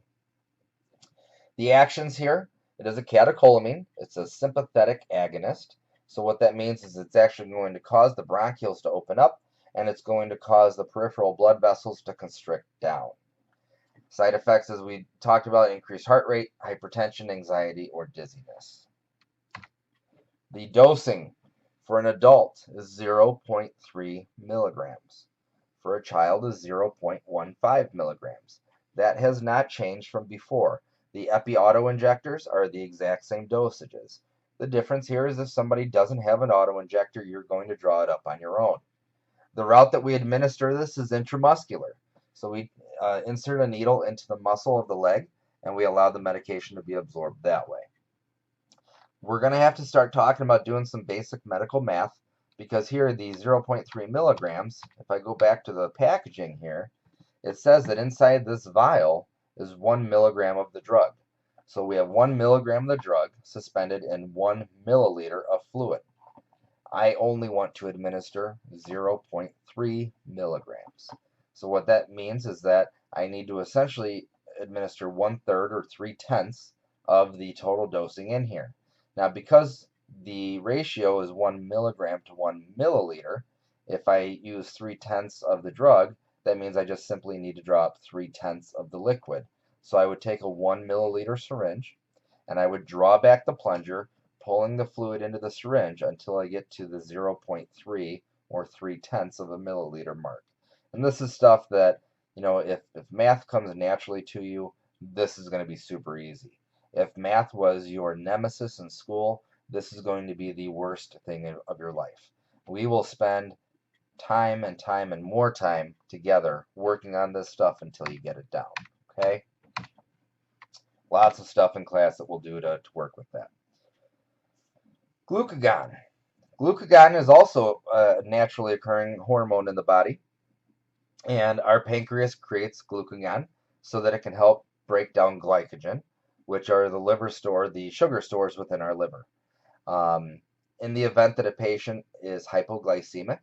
The actions here, it is a catecholamine. It's a sympathetic agonist. So what that means is it's actually going to cause the bronchioles to open up, and it's going to cause the peripheral blood vessels to constrict down. Side effects, as we talked about, increased heart rate, hypertension, anxiety, or dizziness. The dosing for an adult is 0.3 milligrams. For a child is 0.15 milligrams. That has not changed from before. The Epi auto-injectors are the exact same dosages. The difference here is if somebody doesn't have an auto-injector, you're going to draw it up on your own. The route that we administer this is intramuscular. So we insert a needle into the muscle of the leg, and we allow the medication to be absorbed that way. We're going to have to start talking about doing some basic medical math, because here the 0.3 milligrams, if I go back to the packaging here, it says that inside this vial is 1 milligram of the drug. So we have 1 milligram of the drug suspended in 1 milliliter of fluid. I only want to administer 0.3 milligrams. So what that means is that I need to essentially administer 1/3 or 3/10 of the total dosing in here. Now, because the ratio is 1 milligram to 1 milliliter, if I use 3/10 of the drug, that means I just simply need to drop 3/10 of the liquid. So I would take a 1 milliliter syringe, and I would draw back the plunger, pulling the fluid into the syringe until I get to the 0.3 or 3/10 of a milliliter mark. And this is stuff that, if math comes naturally to you, this is going to be super easy. If math was your nemesis in school, this is going to be the worst thing of your life. We will spend time and time and more time together working on this stuff until you get it down. Okay? Lots of stuff in class that we'll do to work with that. Glucagon. Glucagon is also a naturally occurring hormone in the body, and our pancreas creates glucagon so that it can help break down glycogen, which are the sugar stores within our liver. In the event that a patient is hypoglycemic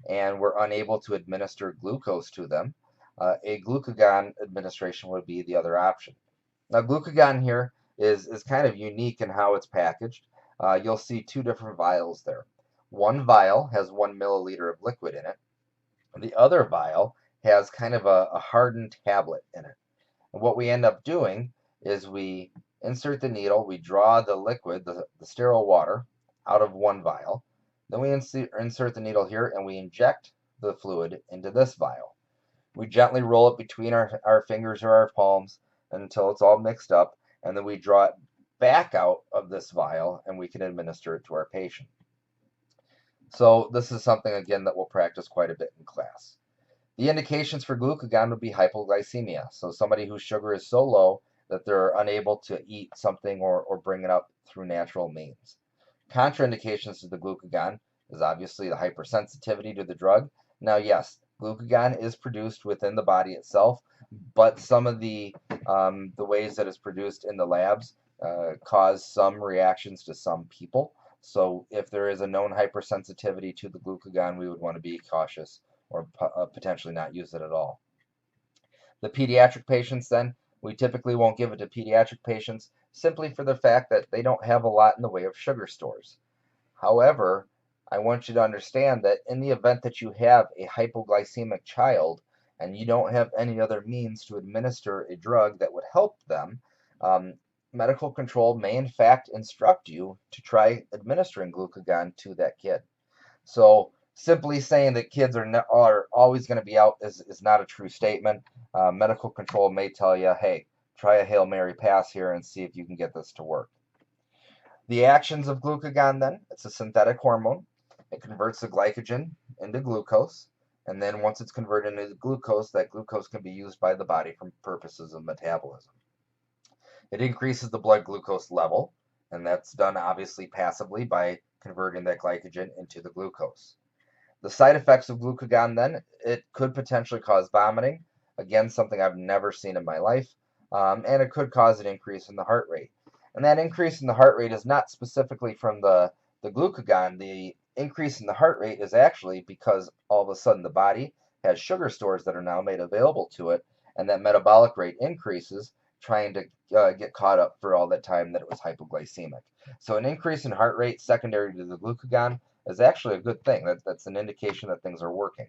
and we're unable to administer glucose to them, a glucagon administration would be the other option. Now, glucagon here is kind of unique in how it's packaged. You'll see two different vials there. One vial has 1 milliliter of liquid in it. The other vial has kind of a hardened tablet in it. And what we end up doing is we insert the needle, we draw the liquid, the sterile water, out of one vial. Then we insert the needle here, and we inject the fluid into this vial. We gently roll it between our fingers or our palms until it's all mixed up, and then we draw it back out of this vial, and we can administer it to our patient. So this is something, again, that we'll practice quite a bit in class. The indications for glucagon would be hypoglycemia, so somebody whose sugar is so low that they're unable to eat something or bring it up through natural means. Contraindications to the glucagon is obviously the hypersensitivity to the drug. Now, yes, glucagon is produced within the body itself, but some of the ways that it's produced in the labs cause some reactions to some people. So if there is a known hypersensitivity to the glucagon, we would want to be cautious or potentially not use it at all. The pediatric patients, then, we typically won't give it to pediatric patients simply for the fact that they don't have a lot in the way of sugar stores. However, I want you to understand that in the event that you have a hypoglycemic child and you don't have any other means to administer a drug that would help them, medical control may in fact instruct you to try administering glucagon to that kid. So simply saying that kids are always going to be out is not a true statement. Medical control may tell you, hey, try a Hail Mary pass here and see if you can get this to work. The actions of glucagon, then, it's a synthetic hormone. It converts the glycogen into glucose, and then once it's converted into glucose, that glucose can be used by the body for purposes of metabolism. It increases the blood glucose level, and that's done obviously passively by converting that glycogen into the glucose. The side effects of glucagon, then, it could potentially cause vomiting. Again, something I've never seen in my life. And it could cause an increase in the heart rate. And that increase in the heart rate is not specifically from the glucagon. The increase in the heart rate is actually because all of a sudden the body has sugar stores that are now made available to it, and that metabolic rate increases, trying to get caught up for all that time that it was hypoglycemic. So an increase in heart rate secondary to the glucagon is actually a good thing. That's an indication that things are working.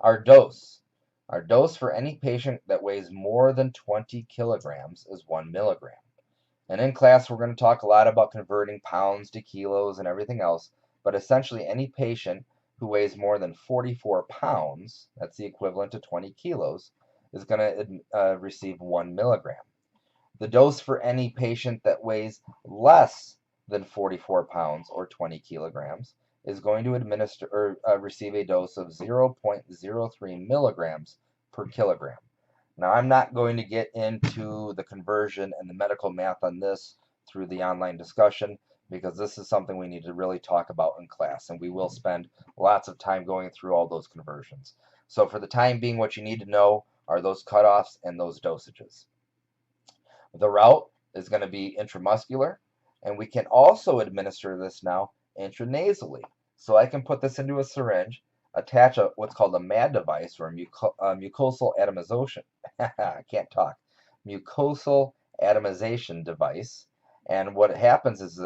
Our dose. Our dose for any patient that weighs more than 20 kilograms is 1 milligram. And in class, we're going to talk a lot about converting pounds to kilos and everything else, but essentially any patient who weighs more than 44 pounds, that's the equivalent to 20 kilos, is going to receive 1 milligram. The dose for any patient that weighs less than 44 pounds or 20 kilograms is going to administer or receive a dose of 0.03 milligrams per kilogram. Now, I'm not going to get into the conversion and the medical math on this through the online discussion, because this is something we need to really talk about in class, and we will spend lots of time going through all those conversions. So for the time being, what you need to know are those cutoffs and those dosages. The route is going to be intramuscular, and we can also administer this now intranasally. So I can put this into a syringe, attach what's called a MAD device, or mucosal atomization. I can't talk. Mucosal atomization device. And what happens is,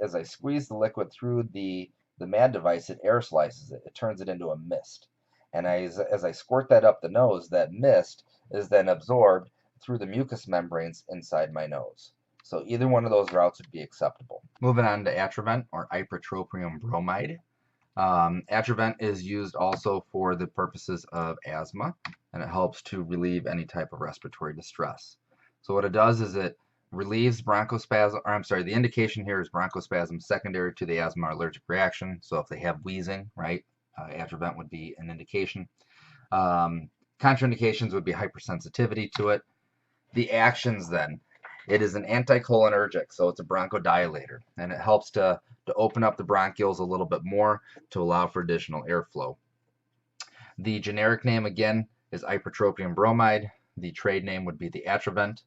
as I squeeze the liquid through the MAD device, it aerosolizes it. It turns it into a mist. And as I squirt that up the nose, that mist is then absorbed through the mucous membranes inside my nose. So either one of those routes would be acceptable. Moving on to Atrovent, or ipratropium bromide. Atrovent is used also for the purposes of asthma, and it helps to relieve any type of respiratory distress. So what it does is it relieves bronchospasm, or I'm sorry, the indication here is bronchospasm secondary to the asthma or allergic reaction. So if they have wheezing, right, Atrovent would be an indication. Contraindications would be hypersensitivity to it. The actions then, it is an anticholinergic, so it's a bronchodilator, and it helps to open up the bronchioles a little bit more to allow for additional airflow. The generic name again is ipratropium bromide. The trade name would be the Atrovent.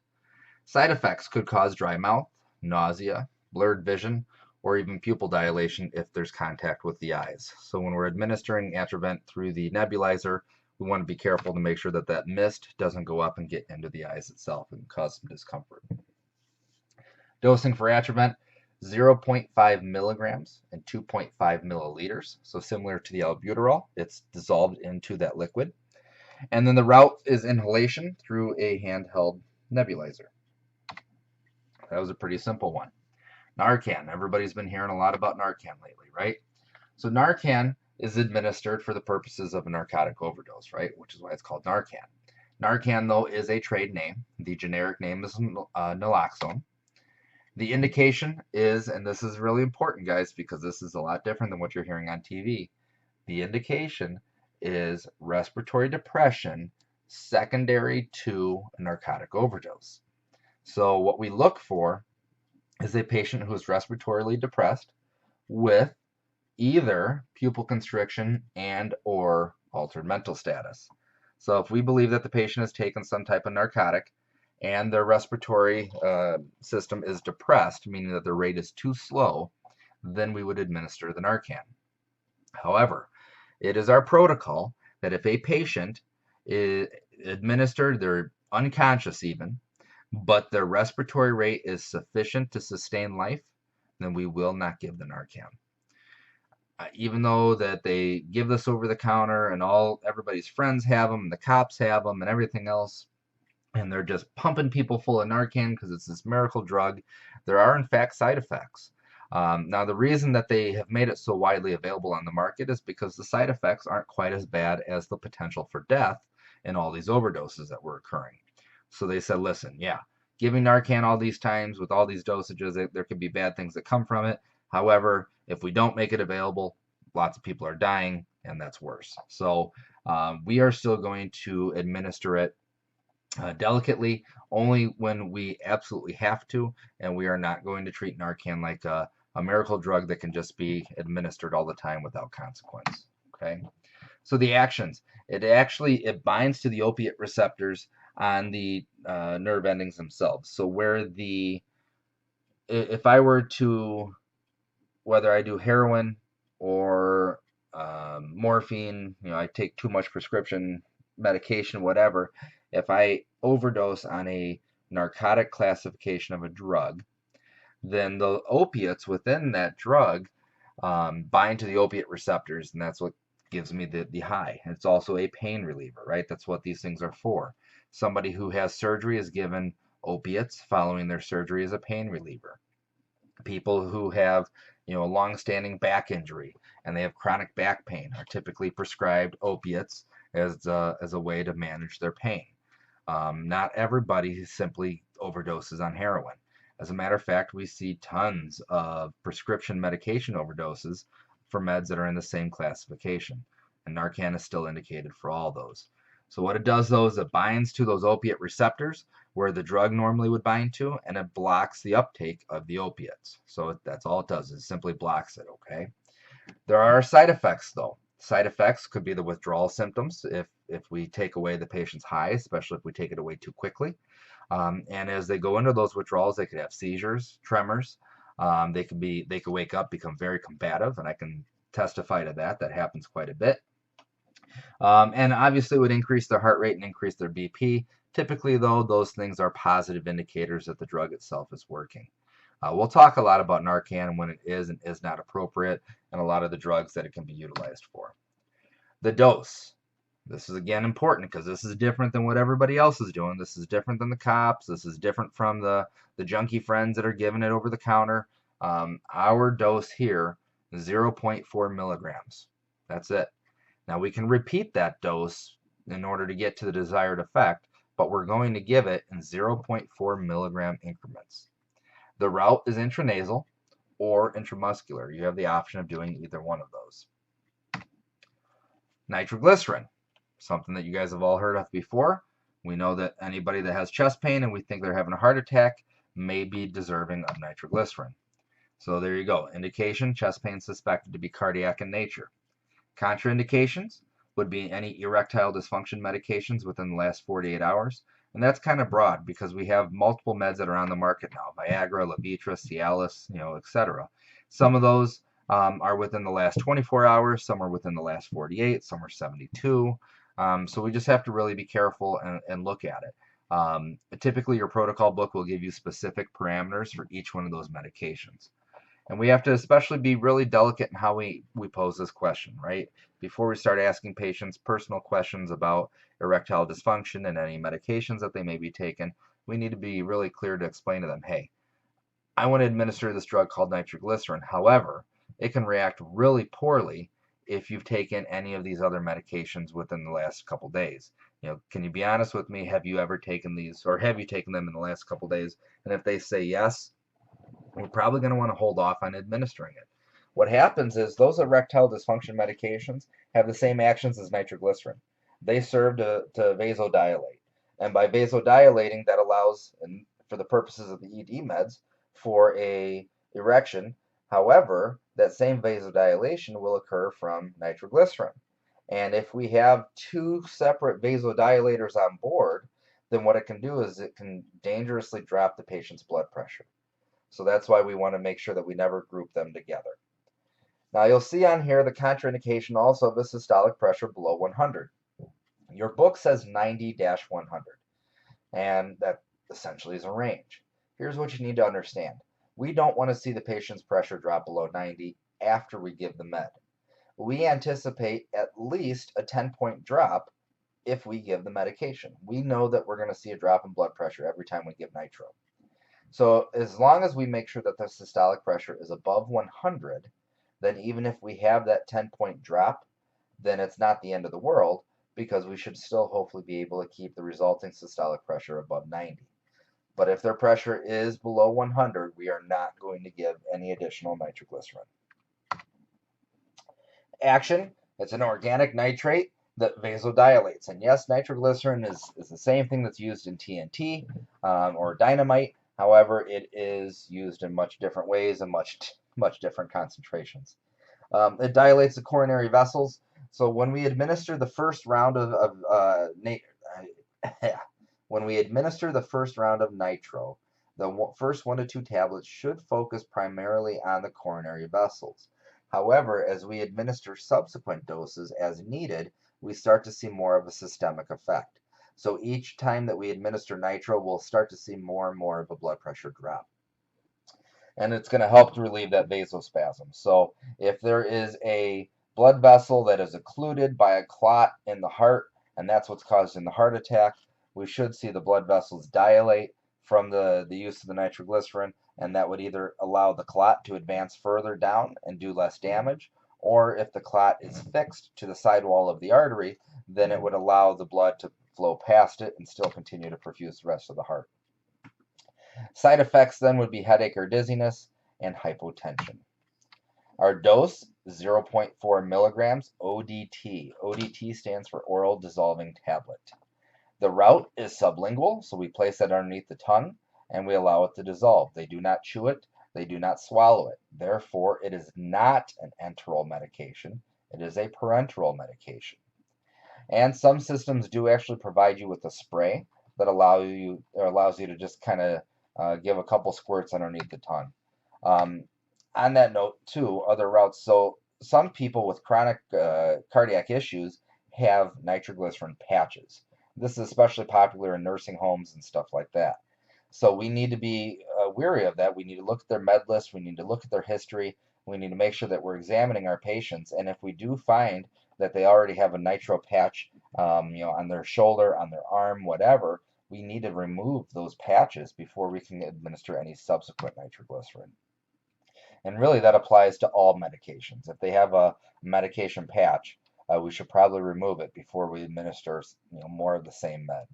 Side effects could cause dry mouth, nausea, blurred vision, or even pupil dilation if there's contact with the eyes. So when we're administering Atrovent through the nebulizer, we want to be careful to make sure that that mist doesn't go up and get into the eyes itself and cause some discomfort. Dosing for Atrovent, 0.5 milligrams and 2.5 milliliters. So similar to the Albuterol, it's dissolved into that liquid. And then the route is inhalation through a handheld nebulizer. That was a pretty simple one. Narcan. Everybody's been hearing a lot about Narcan lately, right? So Narcan is administered for the purposes of a narcotic overdose, right? Which is why it's called Narcan. Narcan, though, is a trade name. The generic name is naloxone. The indication is, and this is really important, guys, because this is a lot different than what you're hearing on TV. The indication is respiratory depression secondary to a narcotic overdose. So what we look for is a patient who is respiratorily depressed with either pupil constriction and or altered mental status. So if we believe that the patient has taken some type of narcotic and their respiratory system is depressed, meaning that their rate is too slow, then we would administer the Narcan. However, it is our protocol that if a patient is administered, they're unconscious even, but their respiratory rate is sufficient to sustain life, then we will not give the Narcan. Even though that they give this over the counter and everybody's friends have them, and the cops have them and everything else, and they're just pumping people full of Narcan because it's this miracle drug, there are in fact side effects. Now the reason that they have made it so widely available on the market is because the side effects aren't quite as bad as the potential for death in all these overdoses that were occurring. So they said, listen, yeah, giving Narcan all these times with all these dosages, there could be bad things that come from it. However, if we don't make it available, lots of people are dying, and that's worse. So we are still going to administer it delicately, only when we absolutely have to, and we are not going to treat Narcan like a miracle drug that can just be administered all the time without consequence. Okay, so the actions, it binds to the opiate receptors on the nerve endings themselves. So where the if I were to, whether I do heroin or morphine, I take too much prescription medication, whatever, if I overdose on a narcotic classification of a drug, then the opiates within that drug bind to the opiate receptors, and that's what gives me the high. It's also a pain reliever, right? That's what these things are for. Somebody who has surgery is given opiates following their surgery as a pain reliever. People who have, a long-standing back injury and they have chronic back pain are typically prescribed opiates as a way to manage their pain. Not everybody simply overdoses on heroin. As a matter of fact, we see tons of prescription medication overdoses for meds that are in the same classification. And Narcan is still indicated for all those. So what it does though is it binds to those opiate receptors where the drug normally would bind to, and it blocks the uptake of the opiates. So that's all it does, is simply blocks it, okay? There are side effects though. Side effects could be the withdrawal symptoms if we take away the patient's high, especially if we take it away too quickly. And as they go into those withdrawals, they could have seizures, tremors. They could wake up, become very combative, and I can testify to that. That happens quite a bit. And obviously would increase their heart rate and increase their BP. Typically, though, those things are positive indicators that the drug itself is working. We'll talk a lot about Narcan when it is and is not appropriate, and a lot of the drugs that it can be utilized for. The dose. This is again important because this is different than what everybody else is doing. This is different than the cops. This is different from the junkie friends that are giving it over the counter. Our dose here is 0.4 milligrams. That's it. Now we can repeat that dose in order to get to the desired effect, but we're going to give it in 0.4 milligram increments. The route is intranasal or intramuscular. You have the option of doing either one of those. Nitroglycerin, something that you guys have all heard of before. We know that anybody that has chest pain and we think they're having a heart attack may be deserving of nitroglycerin. So there you go. Indication, chest pain suspected to be cardiac in nature. Contraindications would be any erectile dysfunction medications within the last 48 hours. And that's kind of broad because we have multiple meds that are on the market now. Viagra, Levitra, Cialis, etc. Some of those are within the last 24 hours. Some are within the last 48. Some are 72. So we just have to really be careful and look at it. Typically, your protocol book will give you specific parameters for each one of those medications. And we have to especially be really delicate in how we pose this question, right? Before we start asking patients personal questions about erectile dysfunction and any medications that they may be taking, we need to be really clear to explain to them, hey, I want to administer this drug called nitroglycerin. However, it can react really poorly if you've taken any of these other medications within the last couple days. Can you be honest with me? Have you ever taken these, or have you taken them in the last couple days? And if they say yes, we're probably going to want to hold off on administering it. What happens is those erectile dysfunction medications have the same actions as nitroglycerin. They serve to vasodilate. And by vasodilating, that allows, and for the purposes of the ED meds, for a erection. However, that same vasodilation will occur from nitroglycerin. And if we have two separate vasodilators on board, then what it can do is it can dangerously drop the patient's blood pressure. So that's why we want to make sure that we never group them together. Now you'll see on here the contraindication also of a systolic pressure below 100. Your book says 90-100, and that essentially is a range. Here's what you need to understand. We don't want to see the patient's pressure drop below 90 after we give the med. We anticipate at least a 10-point drop if we give the medication. We know that we're going to see a drop in blood pressure every time we give nitro. So as long as we make sure that the systolic pressure is above 100, then even if we have that 10-point drop, then it's not the end of the world because we should still hopefully be able to keep the resulting systolic pressure above 90. But if their pressure is below 100, we are not going to give any additional nitroglycerin. Action, it's an organic nitrate that vasodilates. And yes, nitroglycerin is the same thing that's used in TNT or dynamite. However, it is used in much different ways and much different concentrations. It dilates the coronary vessels. So when we administer the first round of nitro, The first 1 to 2 tablets should focus primarily on the coronary vessels. However, as we administer subsequent doses as needed, we start to see more of a systemic effect. So each time that we administer nitro, we'll start to see more and more of a blood pressure drop. And it's going to help to relieve that vasospasm. So if there is a blood vessel that is occluded by a clot in the heart, and that's what's causing the heart attack, we should see the blood vessels dilate from the use of the nitroglycerin, and that would either allow the clot to advance further down and do less damage, or if the clot is fixed to the sidewall of the artery, then it would allow the blood to flow past it and still continue to perfuse the rest of the heart. Side effects then would be headache or dizziness and hypotension. Our dose, 0.4 milligrams ODT. ODT stands for oral dissolving tablet. The route is sublingual, so we place that underneath the tongue and we allow it to dissolve. They do not chew it, they do not swallow it. Therefore, it is not an enteral medication, it is a parenteral medication. And some systems do actually provide you with a spray that allows you to just kind of give a couple squirts underneath the tongue. On that note, too, other routes. So some people with chronic cardiac issues have nitroglycerin patches. This is especially popular in nursing homes and stuff like that. So we need to be wary of that. We need to look at their med list. We need to look at their history. We need to make sure that we're examining our patients. And if we do find that they already have a nitro patch, on their shoulder, on their arm, whatever, we need to remove those patches before we can administer any subsequent nitroglycerin. And really, that applies to all medications. If they have a medication patch, we should probably remove it before we administer more of the same med.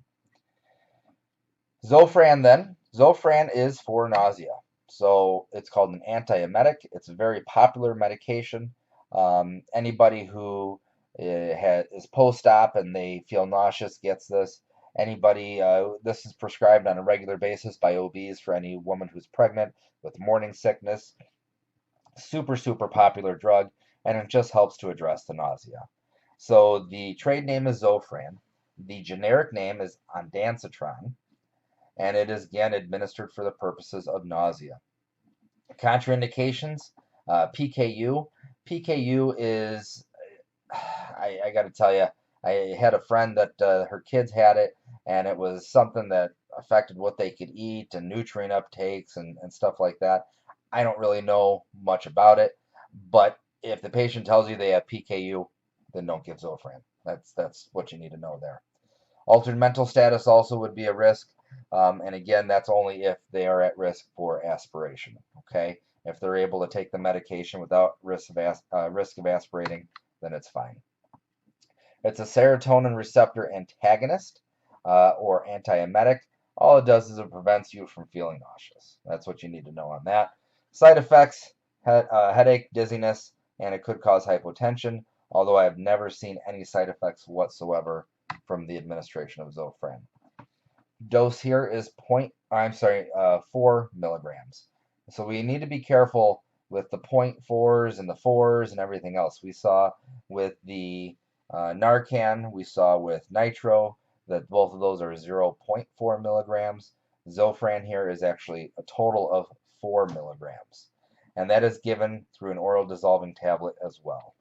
Zofran then. Zofran is for nausea. So it's called an antiemetic. It's a very popular medication. Anybody who is post-op and they feel nauseous gets this. This is prescribed on a regular basis by OBs for any woman who's pregnant with morning sickness. Super, super popular drug, and it just helps to address the nausea. So the trade name is Zofran. The generic name is ondansetron, and it is again administered for the purposes of nausea. Contraindications, PKU. PKU is, I got to tell you, I had a friend that her kids had it, and it was something that affected what they could eat and nutrient uptakes and stuff like that. I don't really know much about it, but if the patient tells you they have PKU, then don't give Zofran. That's what you need to know there. Altered mental status also would be a risk, and again, that's only if they are at risk for aspiration. Okay, if they're able to take the medication without risk of aspirating, then it's fine. It's a serotonin receptor antagonist or antiemetic. All it does is it prevents you from feeling nauseous. That's what you need to know on that. Side effects, headache, dizziness, and it could cause hypotension, although I have never seen any side effects whatsoever from the administration of Zofran. Dose here is 4 milligrams. So we need to be careful with the 0.4s and the 4s and everything else. We saw with the Narcan, we saw with Nitro, that both of those are 0.4 milligrams. Zofran here is actually a total of 4 milligrams. And that is given through an oral dissolving tablet as well.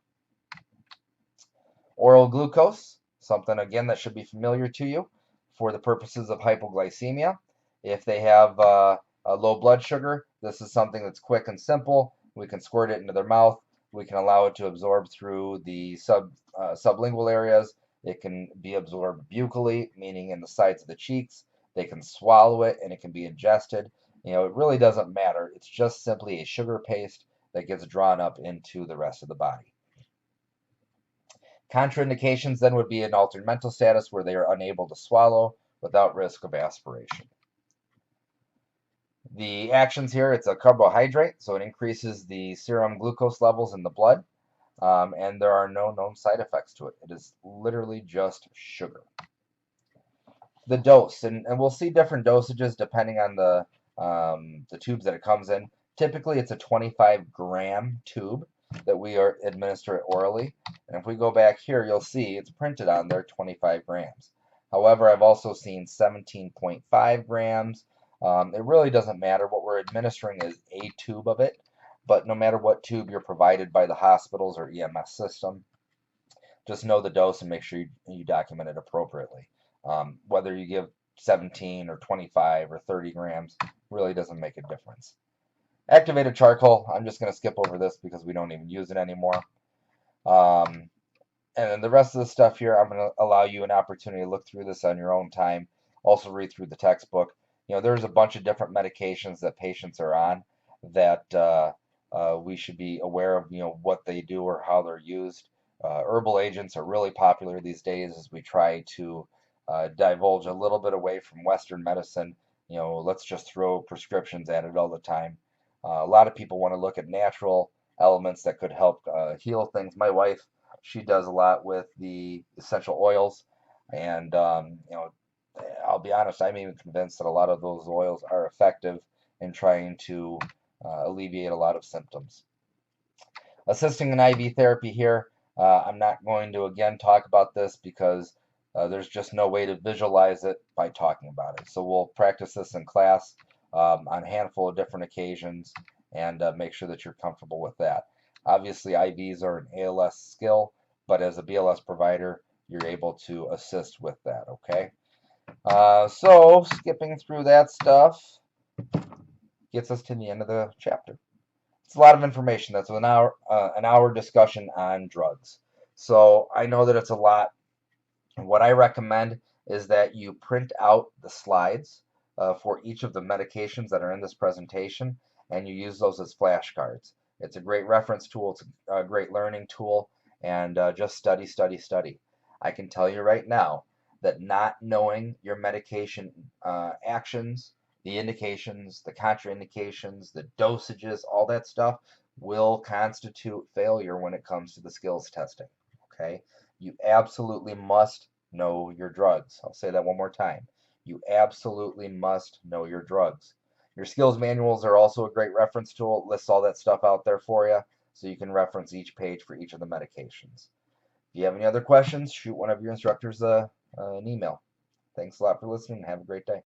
Oral glucose, something again that should be familiar to you for the purposes of hypoglycemia. If they have a low blood sugar, this is something that's quick and simple. We can squirt it into their mouth. We can allow it to absorb through the sublingual areas. It can be absorbed buccally, meaning in the sides of the cheeks. They can swallow it and it can be ingested. It really doesn't matter. It's just simply a sugar paste that gets drawn up into the rest of the body. Contraindications then would be an altered mental status where they are unable to swallow without risk of aspiration. The actions here, it's a carbohydrate, so it increases the serum glucose levels in the blood, and there are no known side effects to it. It is literally just sugar. The dose, and we'll see different dosages depending on the tubes that it comes in. Typically, it's a 25-gram tube that we administer it orally. And if we go back here, you'll see it's printed on there 25 grams. However, I've also seen 17.5 grams, It really doesn't matter. What we're administering is a tube of it, but no matter what tube you're provided by the hospitals or EMS system, just know the dose and make sure you document it appropriately. Whether you give 17 or 25 or 30 grams really doesn't make a difference. Activated charcoal, I'm just going to skip over this because we don't even use it anymore. And then the rest of the stuff here, I'm going to allow you an opportunity to look through this on your own time. Also read through the textbook. There's a bunch of different medications that patients are on that we should be aware of, what they do or how they're used. Herbal agents are really popular these days as we try to divulge a little bit away from Western medicine. Let's just throw prescriptions at it all the time. A lot of people want to look at natural elements that could help heal things. My wife, she does a lot with the essential oils, and I'll be honest, I'm even convinced that a lot of those oils are effective in trying to alleviate a lot of symptoms. Assisting in IV therapy here, I'm not going to again talk about this because there's just no way to visualize it by talking about it. So we'll practice this in class on a handful of different occasions and make sure that you're comfortable with that. Obviously, IVs are an ALS skill, but as a BLS provider, you're able to assist with that, okay? So skipping through that stuff gets us to the end of the chapter. It's a lot of information. That's an hour discussion on drugs. So I know that it's a lot. What I recommend is that you print out the slides for each of the medications that are in this presentation, and you use those as flashcards. It's a great reference tool. It's a great learning tool, and just study, study, study. I can tell you right now that not knowing your medication actions, the indications, the contraindications, the dosages, all that stuff will constitute failure when it comes to the skills testing. Okay? You absolutely must know your drugs. I'll say that one more time. You absolutely must know your drugs. Your skills manuals are also a great reference tool. It lists all that stuff out there for you, so you can reference each page for each of the medications. If you have any other questions, shoot one of your instructors an email. Thanks a lot for listening and have a great day.